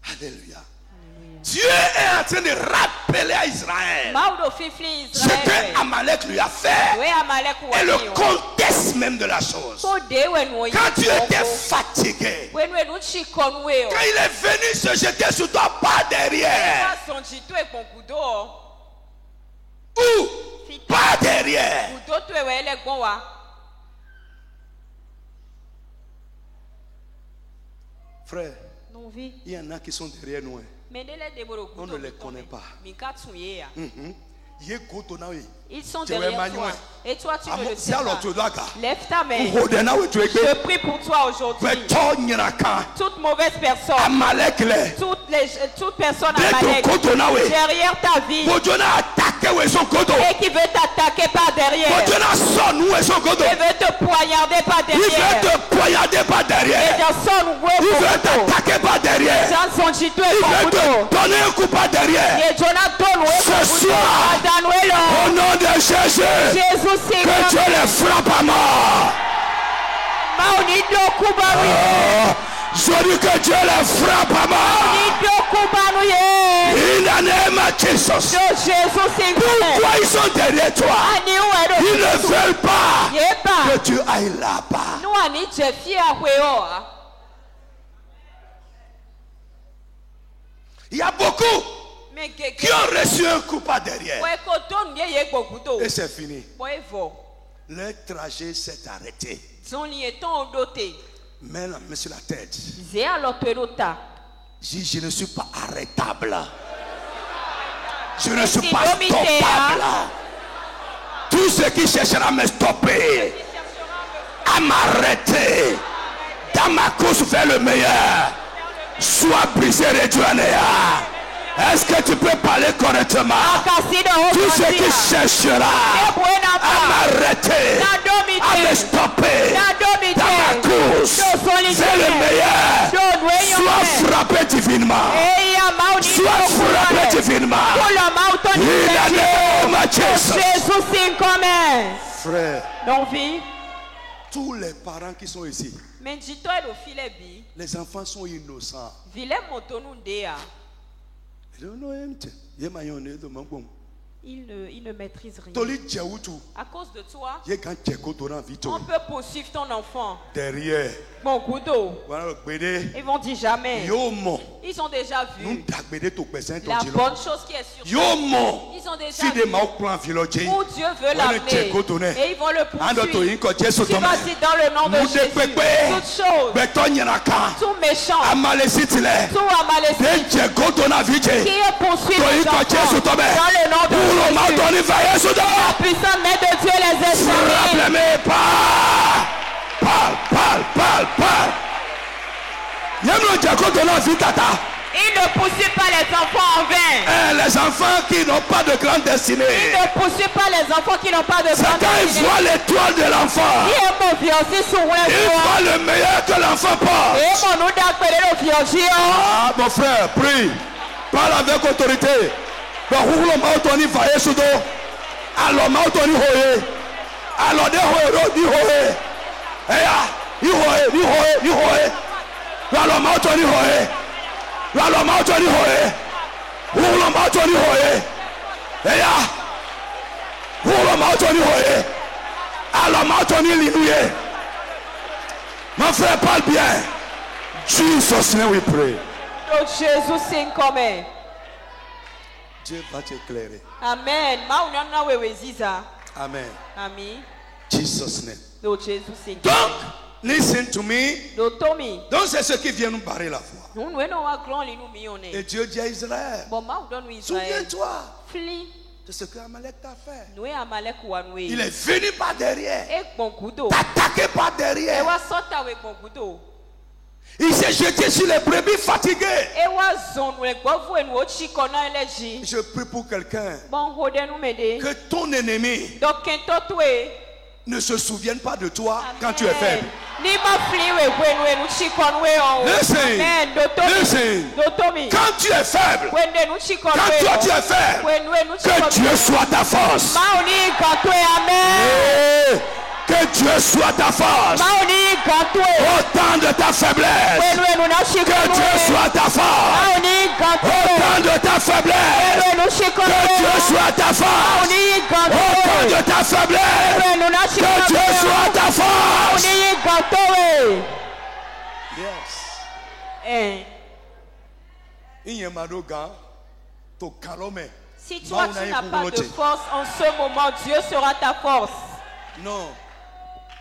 Speaker 2: Alléluia. Dieu est en train de rappeler à Israël ce que Amalek lui a fait et le contexte même de la chose. Quand Dieu était fatigué, quand il est venu se jeter sur toi pas derrière, ou pas derrière, frère, il y en a qui sont derrière nous. On ne les connaît pas.
Speaker 3: Ils sont derrière toi. Et toi, tu ne le sais pas. Lève ta main. Je prie pour toi aujourd'hui. Toute mauvaise personne, toute personne Amalek derrière ta vie et qui veut t'attaquer par derrière, qui veut te poignarder par derrière, et dans son
Speaker 2: t'attaquer par derrière, il veut te donner un coup par derrière. Ce soir, au nom de Jésus, que Dieu les frappe à mort. Je dis que Dieu les frappe à mort. In the name of Jesus. Pourquoi ils sont derrière toi? Ils ne veulent pas que tu ailles là-bas. Il y a beaucoup qui ont reçu un coup par derrière. Et c'est fini. Leur trajet s'est arrêté. Mets la main sur la tête. Je ne suis pas arrêtable. Je ne suis pas stoppable. Tout ce qui cherchera à me stopper, à m'arrêter dans ma course vers le meilleur, soit brisé, réduit à néant. Est-ce que tu peux parler correctement? Tout ce qui cherchera à m'arrêter, à me stopper dans ma course vers le meilleur, soit frappé divinement. Soit frappé divinement. Il a Frère, Tous les parents qui sont ici, les enfants sont innocents.
Speaker 3: Il ne maîtrise rien. À cause de toi, on peut poursuivre ton enfant.
Speaker 2: Derrière.
Speaker 3: Mon couteau. Ils vont dire jamais. Ils ont déjà vu la bonne chose qui est sur toi. Ils ont déjà vu où Dieu veut l'amener. Et ils vont le poursuivre. Tu vas dire dans le nom de Jésus. Toute chose, tout méchant, tout amalécite qui est poursuivi les enfants dans le nom de Jésus. La puissante main de Dieu les extermine. Il ne poursuit pas les enfants en vain.
Speaker 2: Les enfants qui n'ont pas de grande destinée.
Speaker 3: Il ne poursuit pas les enfants qui n'ont pas de grande destinée.
Speaker 2: C'est quand il voit l'étoile de l'enfant. Il voit le meilleur que l'enfant porte. Ah, mon frère, prie. Parle avec autorité. Alors, mon frère, parle bien. Jesus name we pray.
Speaker 3: Jésus signe comme.
Speaker 2: Dieu va t'éclairer.
Speaker 3: Amen.
Speaker 2: Amen.
Speaker 3: Amen.
Speaker 2: Jesus name.
Speaker 3: Donc,
Speaker 2: listen to me. Donc c'est ce qui vient nous barrer la voie. Et Dieu dit à Israël, souviens-toi de ce que Amalek t'a fait. Il est venu par derrière, t'attaquer par derrière. Il s'est jeté sur les brebis fatiguées. Je prie pour quelqu'un que ton ennemi ne se souvienne pas de toi. Amen. Quand tu es faible. Listen. Quand tu es faible, quand toi tu es faible, que Dieu soit ta force. Que Dieu soit ta force. Autant de ta faiblesse. Que Dieu soit ta force. Autant de ta faiblesse. Que Dieu soit ta force. Autant de ta faiblesse. Que Dieu soit ta force. Yes.
Speaker 3: Si toi tu n'as pas de force, en ce moment Dieu sera ta force.
Speaker 2: Non.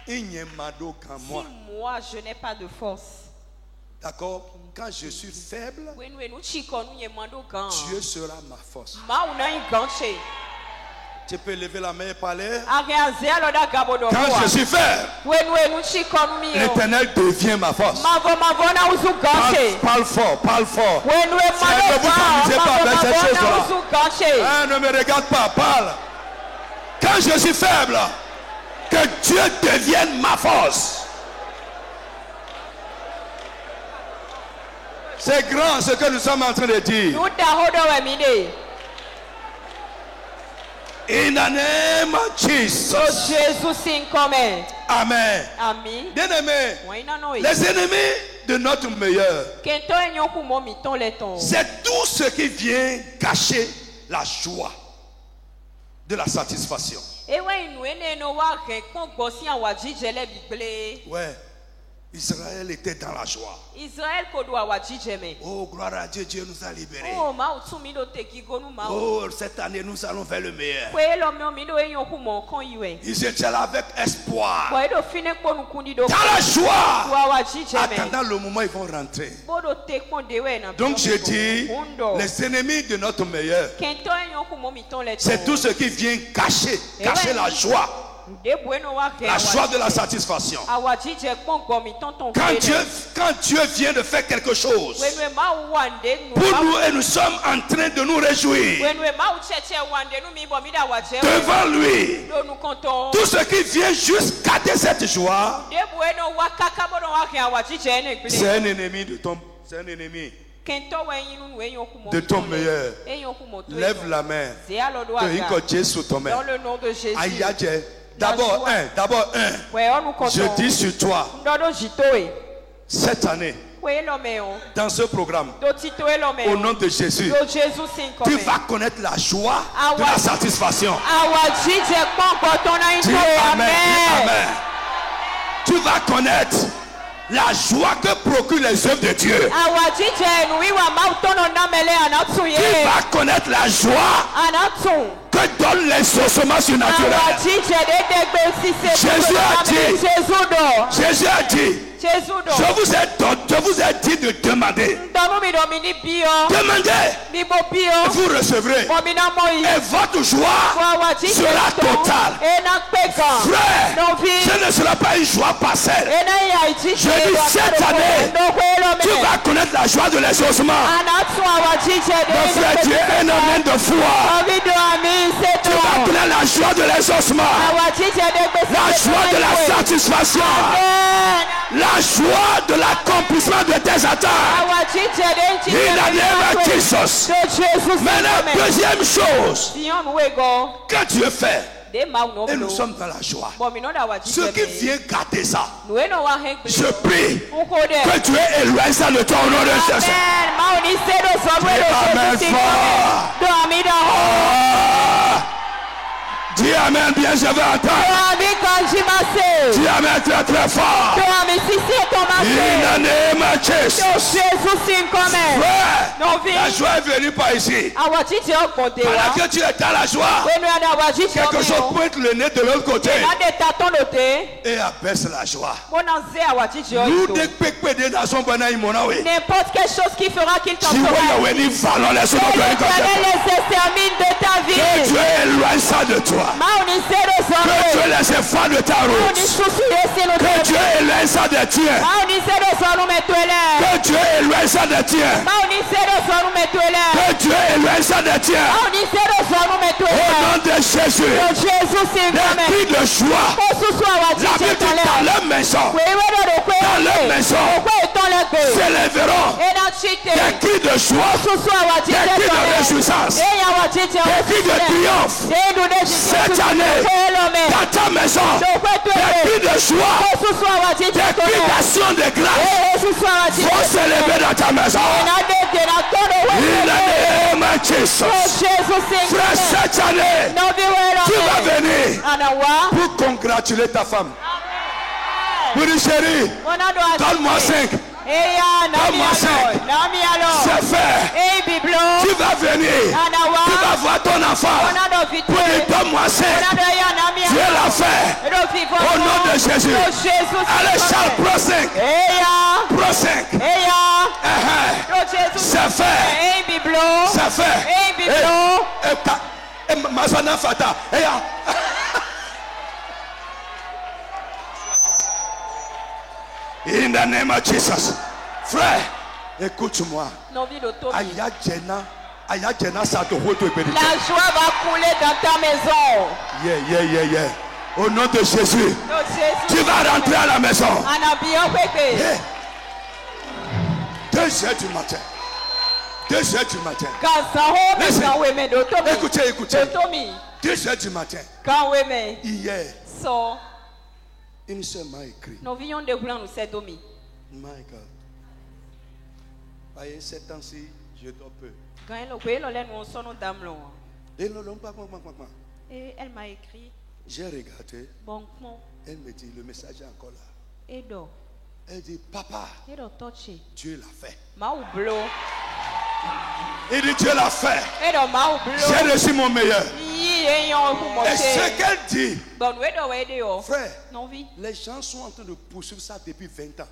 Speaker 3: Si moi je n'ai pas de force.
Speaker 2: D'accord? Quand je suis faible, Dieu sera ma force. Tu peux lever la main et parler. Quand je suis faible, l'Éternel devient ma force. Parle fort, parle fort. Ne vous amusez pas avec cette chose-là. Ne me regarde pas, parle. Quand je suis faible, que Dieu devienne ma force. C'est grand ce que nous sommes en train de dire. In the name of Jesus. Amen. Bien aimé, les ennemis de notre meilleur, c'est tout ce qui vient cacher la joie de la satisfaction. Ouais. Israël était dans la joie. Oh, gloire à Dieu, Dieu nous a libérés. Oh, cette année, nous allons vers le meilleur. Ils étaient là avec espoir. Dans la joie. Attendant le moment, ils vont rentrer. Donc, je dis, les ennemis de notre meilleur, c'est tout ce qui vient cacher la joie. La joie de la satisfaction. Quand Dieu vient de faire quelque chose pour nous et nous sommes en train de nous réjouir devant lui, tout ce qui vient juste gâter cette joie, c'est un ennemi de ton, c'est un ennemi de ton meilleur. Lève la main. Dans le nom de Jésus. D'abord un. Je dis sur toi. Cette année. Dans ce programme, au nom de Jésus, tu vas connaître la joie de la satisfaction. Dis amen, amen. Tu vas connaître la joie que procurent les œuvres de Dieu. Tu vas connaître la joie que donnent les ossements surnaturels. Jésus a dit, je vous ai dit de demander. Demandez et vous recevrez. Et votre joie sera totale. Frère, ce ne sera pas une joie partielle. Je dis cette année, tu vas connaître la joie de l'exaucement. Mon frère, tu es un amen de foi. Tu vas connaître la joie de l'exaucement. La joie de la satisfaction. La joie de l'accomplissement de tes attentes. In the name of Jesus. Maintenant, deuxième chose que Dieu fait. Et nous sommes dans la joie. Ceux qui viennent garder ça, je prie que Dieu éloigne ça de toi au nom de Jésus. Amen fort. Dis amen bien, je veux entendre. Dis amen très très fort. In the name of Jesus. Frère, la joie est venue par ici. Pendant que tu es dans la joie, quelque chose pointe le nez de l'autre côté et abaisse la joie. Nous des nations
Speaker 3: n'importe quelle chose qui fera qu'il t'envoie.
Speaker 2: Que Dieu éloigne ça de toi. Que Dieu laisse faire de ta route. Que Dieu éloigne ça de tien. Que Dieu éloigne ça de tien. Que Dieu éloigne ça de tien. Au nom de Jésus. Des cris de joie. La Bible dit dans leur maison. Dans leur maison. S'élèveront des cris de joie. Des cris de réjouissance. Des cris de triomphe. Cette année, dans ta maison, des cris de joie, des cris d'action de grâce vont s'élever dans ta maison. In the name of Jesus. Frère, cette année, tu vas venir pour congratuler ta femme. Pour dire chérie, donne-moi 5. Donne-moi 5. C'est fait. Tu vas venir. Tu vas voir ton enfant. Pour dire donne-moi 5. Dieu l'a fait. Au nom de Jésus. Allez Charles, prends 5. Prends 5. C'est fait. C'est fait. Mazana Fata. In the name of Jesus. Frère, écoute-moi. La
Speaker 3: joie va couler dans ta maison.
Speaker 2: Yeah. Au nom de Jésus. Tu vas rentrer à la maison. 2h du matin. 2h du matin. Écoutez. 2h du matin. Hier. Une seule m'a écrit. My God. Voyez, ces temps-ci, je dors peu.
Speaker 3: Et elle m'a écrit.
Speaker 2: J'ai regardé. Elle me dit, le message est encore là. Elle dit, papa, Dieu l'a fait. Il dit, Dieu l'a fait. J'ai reçu mon meilleur. Et ce qu'elle dit, frère, les gens sont en train de poursuivre ça depuis 20 ans.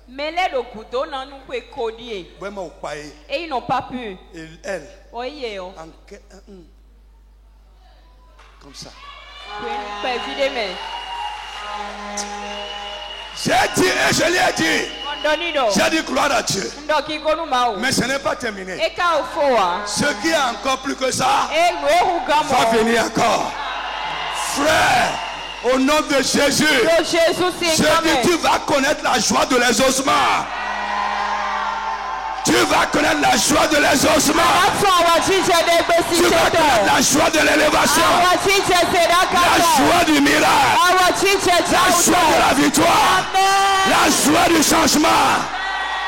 Speaker 3: Et ils n'ont pas pu.
Speaker 2: Et elle, comme ça. J'ai dit et je lui ai dit. J'ai dit gloire à Dieu. Mais ce n'est pas terminé. Ce qui est encore plus que ça va venir encore. Frère, au nom de Jésus, je dis tu vas connaître la joie de l'exaucement.
Speaker 1: Tu vas connaître la joie de l'exaucement. Tu vas connaître la joie de l'élévation. La joie du miracle. La joie de la victoire. La joie du changement.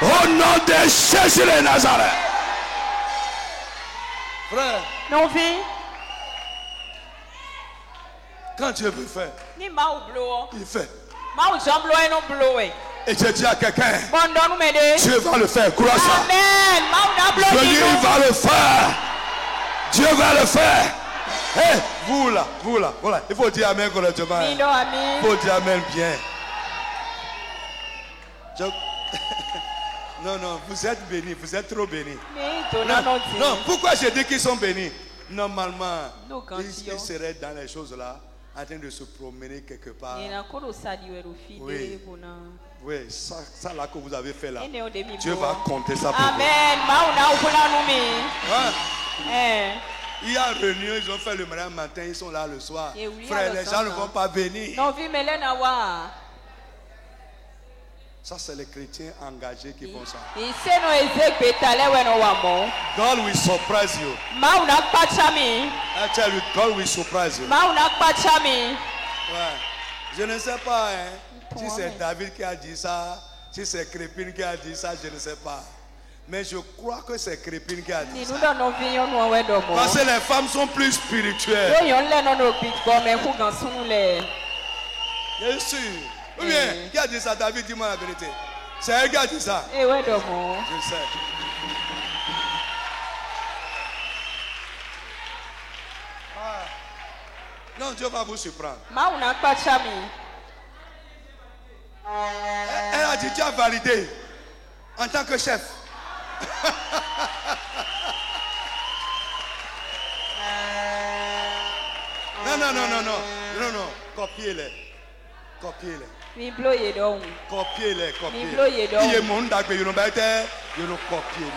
Speaker 1: Au nom de Jésus de Nazareth. Frère.
Speaker 3: Non, vie.
Speaker 1: Quand Dieu veut faire, il fait. Et je dis à quelqu'un, Dieu va le faire. Crois ça. Je dis, il va le faire. Dieu va le faire. Hey, vous là, voilà. Il faut dire amen correctement. Il faut dire amen bien. Non, vous êtes bénis, vous êtes trop bénis. Non, pourquoi je dis qu'ils sont bénis? Normalement, ils seraient dans les choses là, en train de se promener quelque part. Oui, ça là que vous avez fait là, Dieu va compter ça pour vous. Amen. Il y a réunion, ils ont fait le matin, ils sont là le soir. Frère, les gens ne vont pas venir. Ça, c'est les chrétiens engagés qui font ça. God will surprise you. I tell you, God will surprise you. Ouais. Je ne sais pas si c'est David qui a dit ça, si c'est Crépine qui a dit ça, je ne sais pas. Mais je crois que c'est Crépine qui a dit ça. Parce que les femmes sont plus spirituelles. Bien sûr. Ou bien, qui a dit ça? David, dis-moi la vérité. C'est elle qui a dit ça. Je sais. Non, Dieu va vous surprendre. Elle a dit, tu as validé en tant que chef. Non. Copiez-les.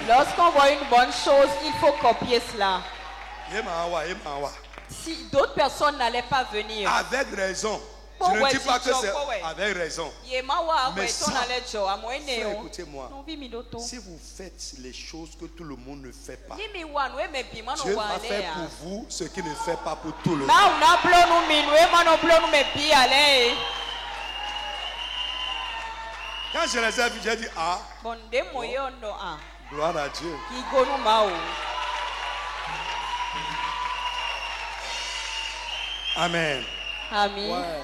Speaker 3: Lorsqu'on voit une bonne chose, il faut copier cela. Si d'autres personnes n'allaient pas venir,
Speaker 1: avec raison. Je ne dis pas que c'est avec raison. Mais ça, écoutez-moi. Si vous faites les choses que tout le monde ne fait pas, Dieu va faire pour vous ce qu'il ne fait pas pour tout le monde. Quand je les ai vus, j'ai dit gloire à Dieu. Amen. Ouais.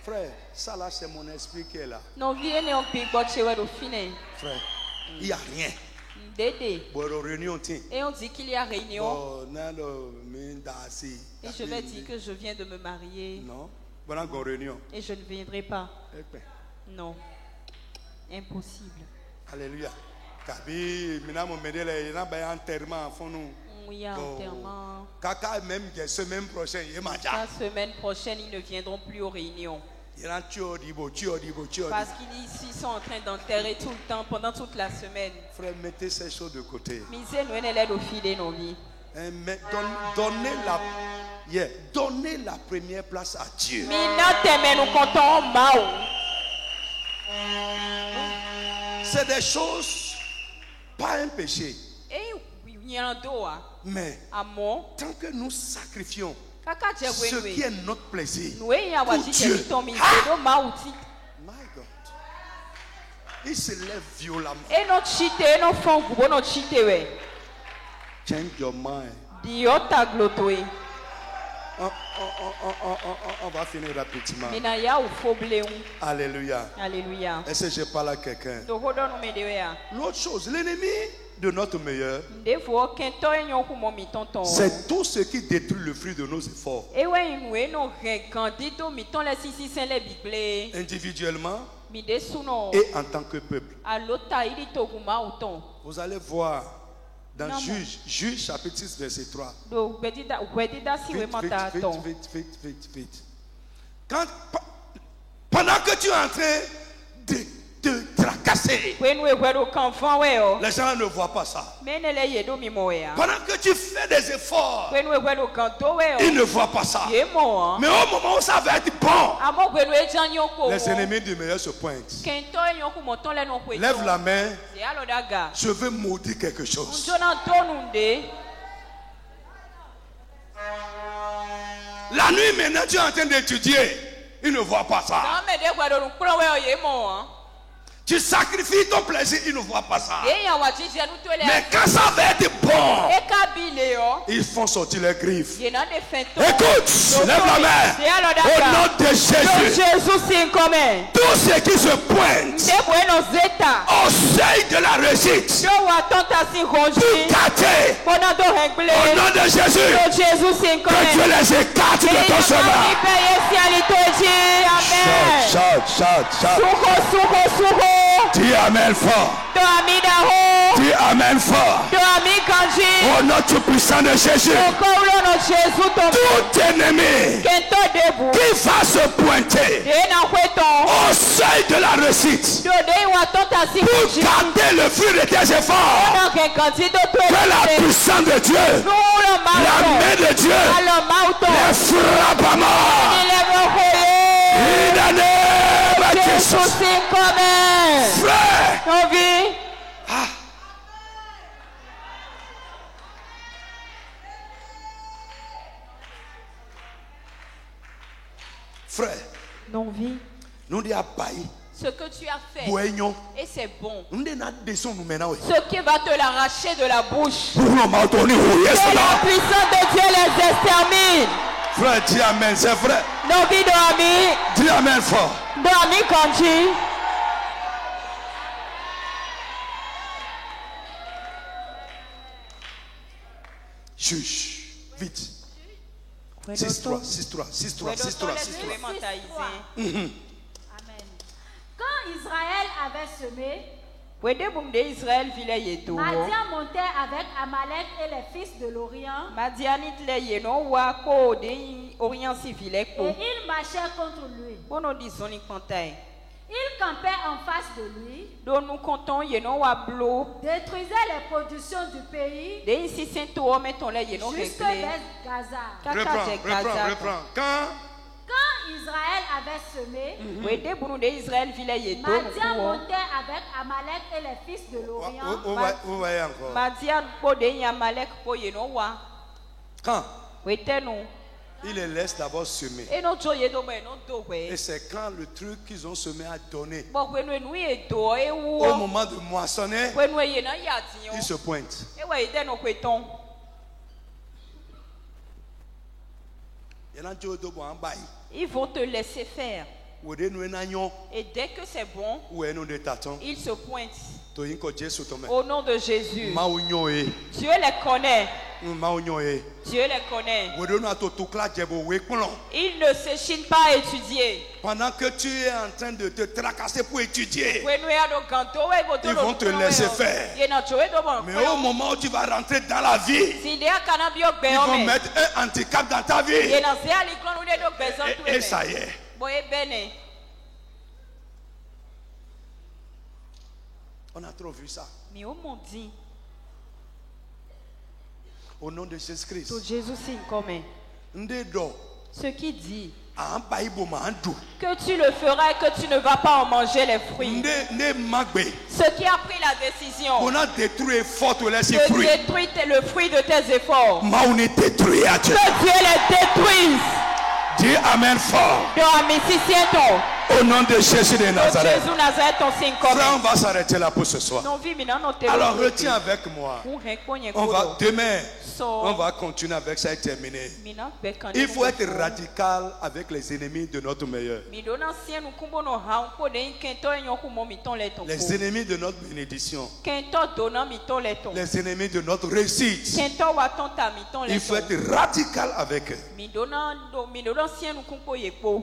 Speaker 1: Frère, ça là c'est mon esprit qui est là. Frère, il n'y a rien.
Speaker 3: Et on dit qu'il y a réunion. Et je vais dire que je viens de me marier.
Speaker 1: Non.
Speaker 3: Et je ne viendrai pas. Non. Impossible.
Speaker 1: Alléluia.
Speaker 3: Oui, enterrement.
Speaker 1: Même la semaine prochaine,
Speaker 3: la semaine prochaine, ils ne viendront plus aux réunions. Parce qu'ils sont en train d'enterrer tout le temps, pendant toute la semaine.
Speaker 1: Frère, mettez ces choses de côté.
Speaker 3: Mais
Speaker 1: donnez la première place à Dieu. C'est des choses, pas un péché. Mais tant que nous sacrifions ce qui est notre plaisir pour Dieu, my God, il se lève violemment. Change your mind. On va finir rapidement. Alléluia. Est-ce que je parle à quelqu'un? L'autre chose, l'ennemi de notre meilleur, c'est tout ce qui détruit le fruit de nos efforts. Individuellement et en tant que peuple. Vous allez voir dans Juge chapitre 6 verset 3. Vite. Pendant que tu es en train de te tracasser
Speaker 2: cassé. Les gens ne voient pas ça. Pendant que tu fais des efforts, ils ne voient pas ça. Mais au moment où ça va être bon, les ennemis du meilleur se pointent. Lève la main. Je veux maudire quelque chose. La nuit maintenant, tu es en train d'étudier. Il ne voit pas ça. Tu sacrifies ton plaisir, il ne voit pas ça. Mais quand ça va être bon, ils font sortir les griffes. Écoute, lève la main. Au nom de Jésus. Tous ceux qui se pointent au seuil de la réussite, tout gâté, au nom de Jésus, que Dieu les écarte de ton chemin. Shout. Dis Amen fort. Dis Amen fort. Au nom tout puissant de Jésus. Tout ennemi qui va se pointer au seuil de la réussite pour garder le fruit de tes efforts, que la puissance de Dieu, la main de Dieu les frappe à mort. In the name of Jesus. Frère. Ah. Frère.
Speaker 3: Non-vie.
Speaker 2: Nous dit à Baï.
Speaker 3: Ce que tu as fait, et c'est bon.
Speaker 2: Ce
Speaker 3: qui va te l'arracher de la bouche,
Speaker 2: que
Speaker 3: la puissance de Dieu les extermine.
Speaker 2: Frère, dis Amen, c'est vrai.
Speaker 3: Non-vie dormi.
Speaker 2: Dis Amen fort.
Speaker 3: Dormi Kanji.
Speaker 2: Chuch, vite. 6-3, 6-3, 6-3, 6-3, 6-3.
Speaker 4: Amen. Quand Israël avait semé,
Speaker 3: Madian
Speaker 4: montait avec Amalek et les fils de l'Orient. Et ils marchaient contre lui. Ils campaient en face de lui, détruisaient les productions du pays jusqu'à Gaza.
Speaker 2: Reprends.
Speaker 4: Quand Israël avait semé, Madian montait avec Amalek et les fils de l'Orient.
Speaker 2: Vous voyez encore. Quand il les laisse d'abord semer. Et c'est quand le truc qu'ils ont semé a donné. Au moment de moissonner, ils se pointent.
Speaker 3: Ils vont te laisser faire. Et dès que c'est bon, ils se pointent. Au nom de Jésus. Dieu les connaît. Dieu les connaît. Ils ne s'échinent pas à étudier.
Speaker 2: Pendant que tu es en train de te tracasser pour étudier, ils vont te laisser faire. Mais au moment où tu vas rentrer dans la vie, ils vont mettre un handicap dans ta vie. Et ça y est. On a trop vu ça. Au nom de Jésus-Christ.
Speaker 3: Ce qui dit que tu le feras et que tu ne vas pas en manger les fruits. Ce qui a pris la décision de détruire le fruit de tes efforts. Que Dieu les détruise.
Speaker 2: Dis Amen fort. Au nom de Jésus de Nazareth. Frère, on va s'arrêter là pour ce soir. Alors retiens avec moi. Demain, on va continuer avec ça et terminer. Il faut être radical avec les ennemis de notre meilleur. Les ennemis de notre bénédiction. Les ennemis de notre réussite. Il faut être radical avec eux.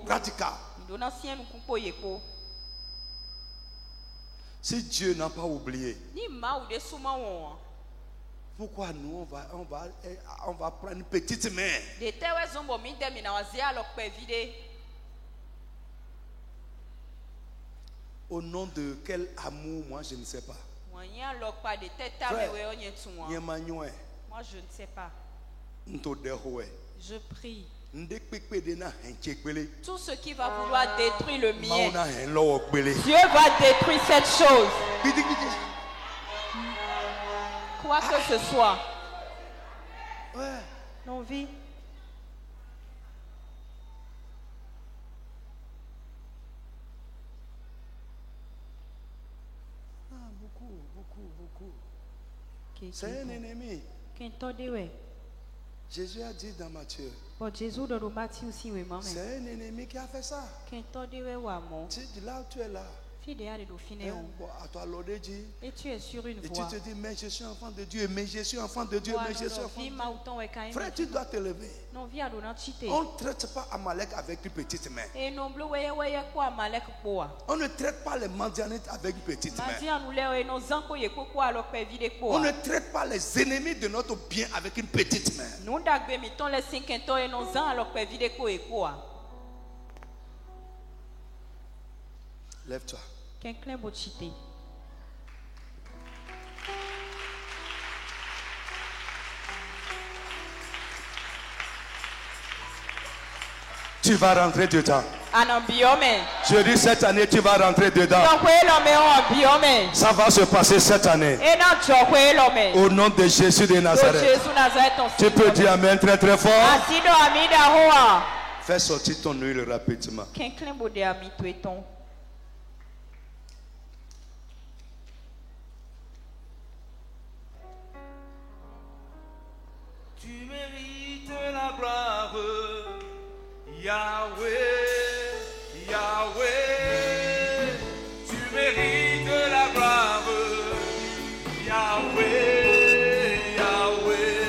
Speaker 2: Radical. Si Dieu n'a pas oublié, pourquoi nous on va prendre une petite main? Au nom de quel amour, moi je ne sais pas.
Speaker 3: Frère, moi je ne sais pas. Je prie. Tout ce qui va vouloir détruire le mien, Dieu va détruire cette chose. Quoi que ce soit. Non, vie.
Speaker 2: Beaucoup. C'est un ennemi. Jésus a dit dans Matthieu. C'est un ennemi qui a fait ça. Tu dis là où tu es là.
Speaker 3: Et tu es sur une voie.
Speaker 2: Et tu te dis, mais je suis enfant de Dieu, mais je suis enfant de Dieu, mais je suis enfant de Dieu. Frère, tu dois te lever. On ne traite pas Amalek avec une petite main. On ne traite pas les mendianites avec une petite main. On ne traite pas les ennemis de notre bien avec une petite main. Lève-toi. Tu vas rentrer dedans. Je dis cette année, tu vas rentrer dedans. Ça va se passer cette année. Au nom de Jésus de Nazareth. Tu peux dire Amen très très fort. Fais sortir ton huile rapidement.
Speaker 5: Tu mérites la gloire, Yahweh, Yahweh. Tu mérites la gloire, Yahweh, Yahweh.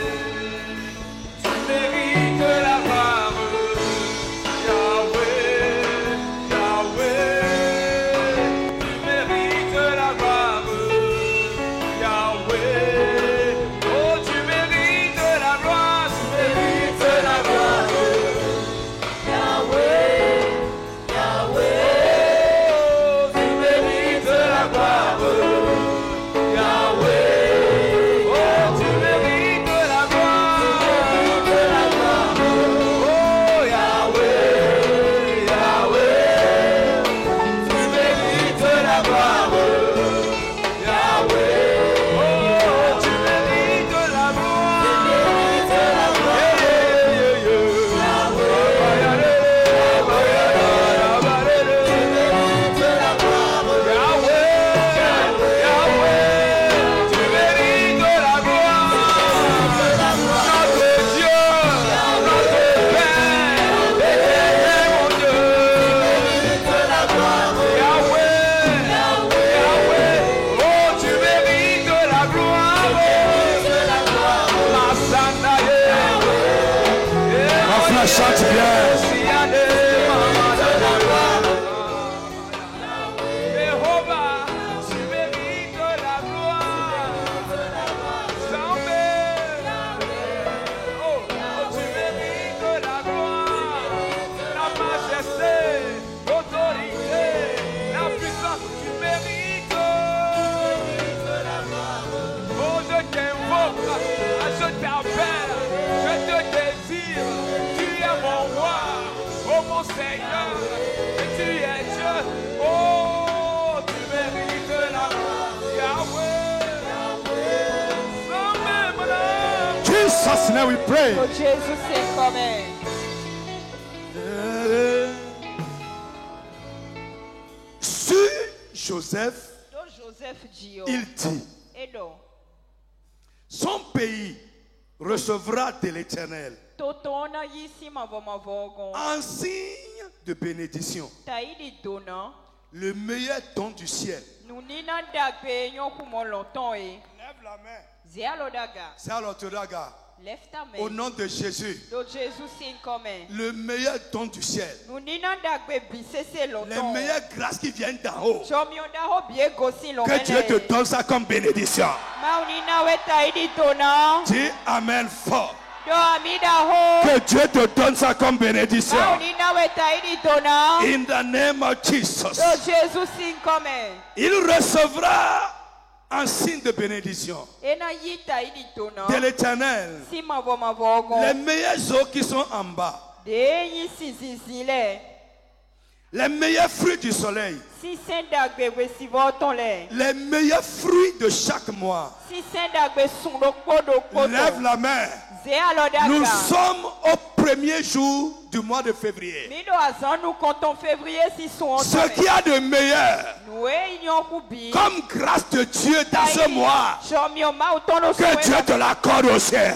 Speaker 5: Tu mérites la gloire, Yahweh, Yahweh. Tu mérites la gloire, Yahweh. Oh, tu mérites la gloire, tu mérites la gloire.
Speaker 2: Chante bien. Jesus' name we pray. Sur Joseph, il dit, son pays recevra de l'Éternel en signe de bénédiction le meilleur don du ciel. Lève la main.
Speaker 3: Lève ta main.
Speaker 2: Au nom de Jésus, le meilleur don du ciel, les meilleures grâces qui viennent d'en haut, que Dieu te donne ça comme bénédiction. Dis Amen fort.
Speaker 1: Que Dieu te donne ça comme bénédiction. In the name of Jesus. Il recevra un signe de bénédiction de l'Éternel. Les meilleures eaux qui sont en bas. Les meilleurs fruits du soleil. Les meilleurs fruits de chaque mois. Lève la main. Nous sommes au premier jour du mois de février. Ce qu'il y a de meilleur comme grâce de Dieu dans ce mois, que Dieu te l'accorde au ciel.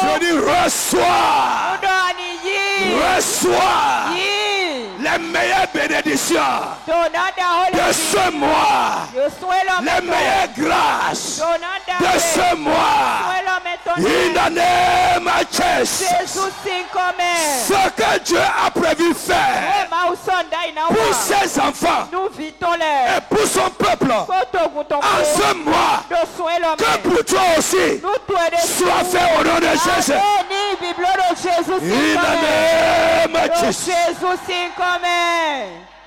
Speaker 1: Je dis reçois. Reçois les meilleures bénédictions de ce mois, les meilleures grâces de ce mois. In the name of Jesus. Ce que Dieu a prévu faire pour ses enfants et pour son peuple en ce mois, que pour toi aussi soit fait au nom de Jésus. In the name of Jesus.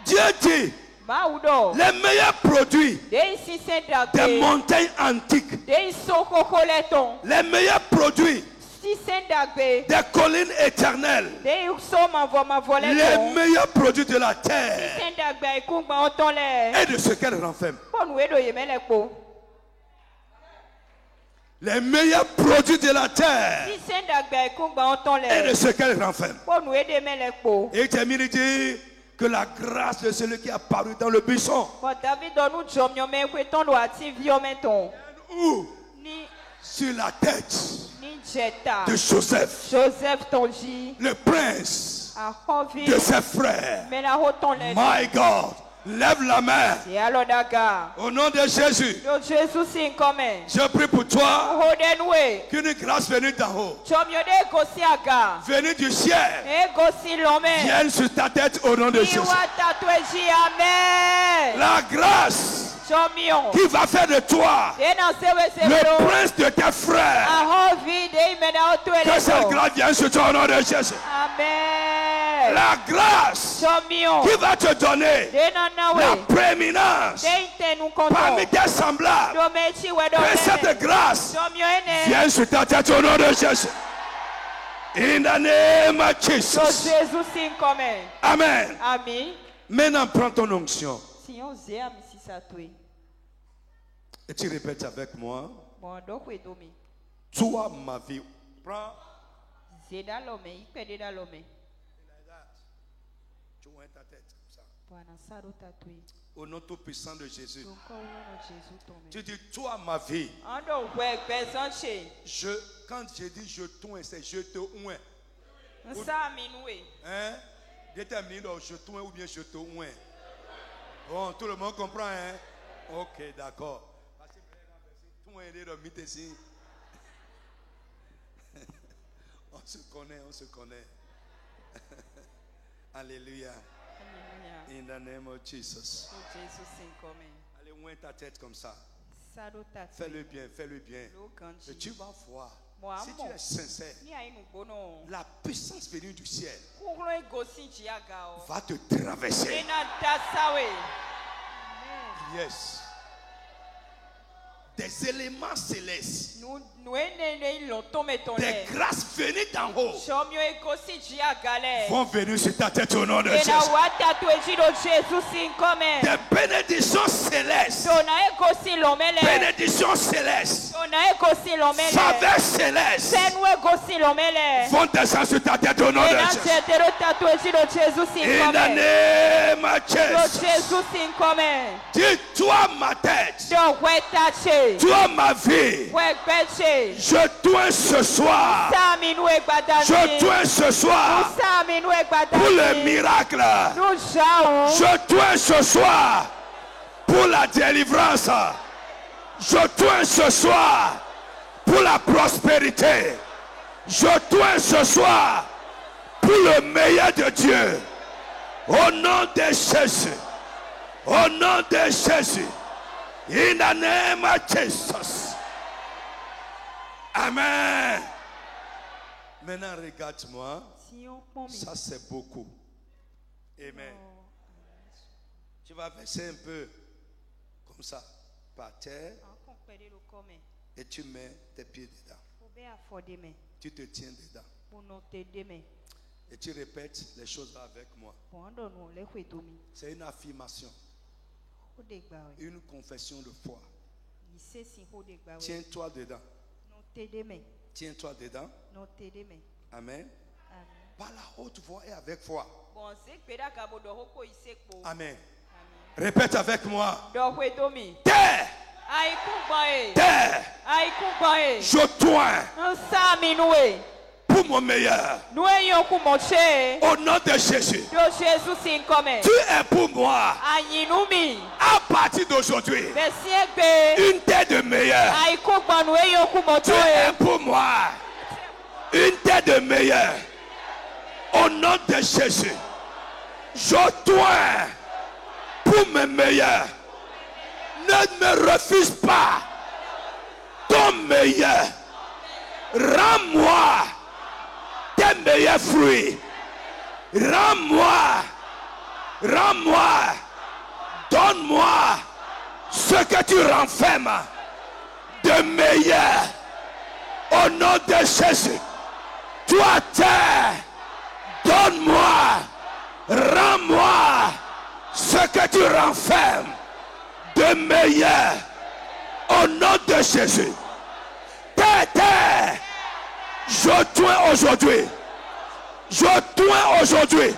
Speaker 1: Dieu dit les meilleurs produits des montagnes antiques, les meilleurs produits des collines éternelles, les meilleurs produits de la terre et de ce qu'elle renferme. Les meilleurs produits de la terre et de ce qu'elle renferme. Et termine, il dit que la grâce de celui qui a paru dans le buisson. Où? Sur la tête de Joseph, le prince de ses frères. My God. Lève la main. Au nom de Jésus. Je prie pour toi qu'une grâce venue d'en haut, venue du ciel, vienne sur ta tête au nom de Jésus. La grâce qui va faire de toi le prince de tes frères. Que cette grâce vienne sur toi au nom de Jésus.
Speaker 3: Amen.
Speaker 1: La grâce qui va te donner la prééminence parmi tes semblables. Que cette grâce vienne sur ta tête au nom de Jésus. In the name of Jesus. Amen. Maintenant, prends ton onction. Et tu répètes avec moi. Toi, ma vie. Prends. Joins ta tête comme ça. Au nom tout puissant de Jésus. Tu dis, toi, ma vie. Quand je dis je tourne, c'est je te ouin. Hein? Détermine je tourne ou bien je te ouin. Bon, tout le monde comprend, hein? Ok, d'accord. On se connaît, on se connaît. Alléluia. In the name of Jesus. Allez, ouvre ta tête comme ça. Fais-le bien, fais-le bien. Et tu vas voir. Si tu es sincère, la puissance venue du ciel va te traverser. Yes. Des éléments célestes, des grâces venues d'en haut vont venir sur ta tête au nom de Jésus. Des bénédictions célestes, bénédictions célestes, faveurs célestes vont descendre sur ta tête au nom de Jésus. In the name of Jesus. Dis-toi ma tête. Toi ma vie, je dois ce soir, je dois ce soir pour le miracle, je dois ce soir pour la délivrance, je dois ce soir pour la prospérité, je dois ce soir pour le meilleur de Dieu, au nom de Jésus, au nom de Jésus. In the name of Jesus.
Speaker 2: Amen. Maintenant, regarde-moi. Ça, c'est beaucoup. Amen. Tu vas verser un peu comme ça, par terre. Et tu mets tes pieds dedans. Tu te tiens dedans. Et tu répètes les choses avec moi. C'est une affirmation. Une confession de foi. Tiens-toi dedans. Tiens-toi dedans. Amen. Par la haute voix et avec foi. Amen. Répète avec moi. Terre. Terre. Je tourne pour mon meilleur. Au nom de Jésus. Tu es pour moi. À partir d'aujourd'hui. Une terre de meilleur. Tu es pour moi. Une terre de meilleur. Au nom de Jésus. Je tourne pour mes meilleurs. Ne me refuse pas ton meilleur. Rends-moi tes meilleurs fruits. Rends-moi. Donne-moi ce que tu renfermes de meilleur. Au nom de Jésus. Toi, terre, donne-moi. Rends-moi ce que tu renfermes de meilleur. Au nom de Jésus. Terre, je tourne aujourd'hui.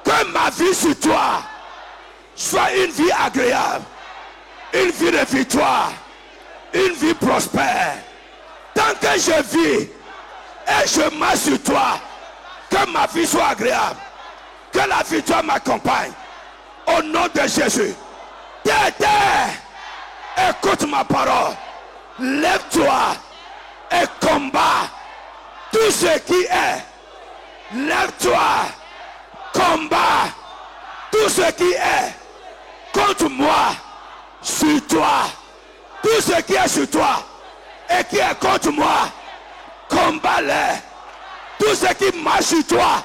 Speaker 2: Que ma vie sur toi soit une vie agréable, une vie de victoire, une vie prospère. Tant que je vis et je marche sur toi, que ma vie soit agréable, que la victoire m'accompagne. Au nom de Jésus. Terre, écoute ma parole. Lève-toi et combat tout ce qui est. Lève-toi, combat tout ce qui est contre moi, sur toi. Tout ce qui est sur toi et qui est contre moi, combat-les. Tout ce qui marche sur toi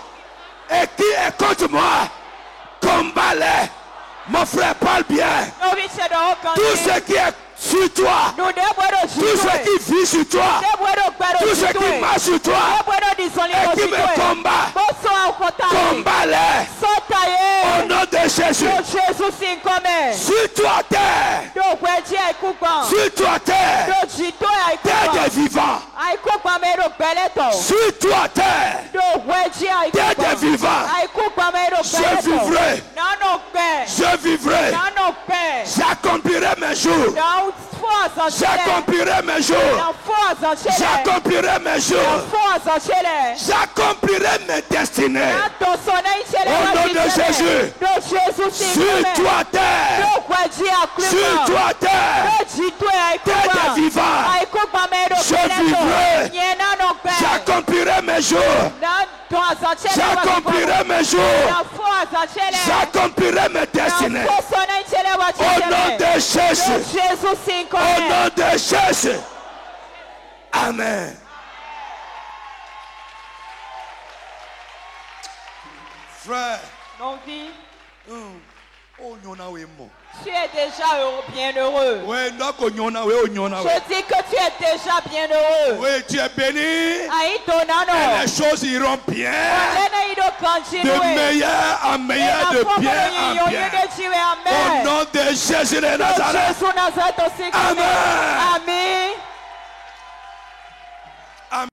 Speaker 2: et qui est contre moi, combat-les. Mon frère, parle bien. Tout ce qui est sur toi, tout ce qui vit sur toi, tout ce qui marche sur toi et qui me combat, combat-les. Au nom de Jésus. Sur toi terre, sur toi terre, terre des vivants. Sur toi terre, terre des vivants. Je vivrai, j'accomplirai mes jours. J'accomplirai mes jours. J'accomplirai mes jours. J'accomplirai mes destinées. Au nom de Jésus. Sur toi terre. Sur toi terre. Terre des vivants. Je vivrai. J'accomplirai mes jours. J'accomplirai mes jours. J'accomplirai mes destinées. Au nom de Jésus. Au nom de Jésus. Amen. Frère.
Speaker 3: Tu es déjà bienheureux. Je dis que tu es déjà bienheureux.
Speaker 2: Oui, tu es béni. Et les choses iront bien. De meilleur en meilleur, de bien en bien. Au nom de Jésus de Nazareth. Amen.
Speaker 3: Amen.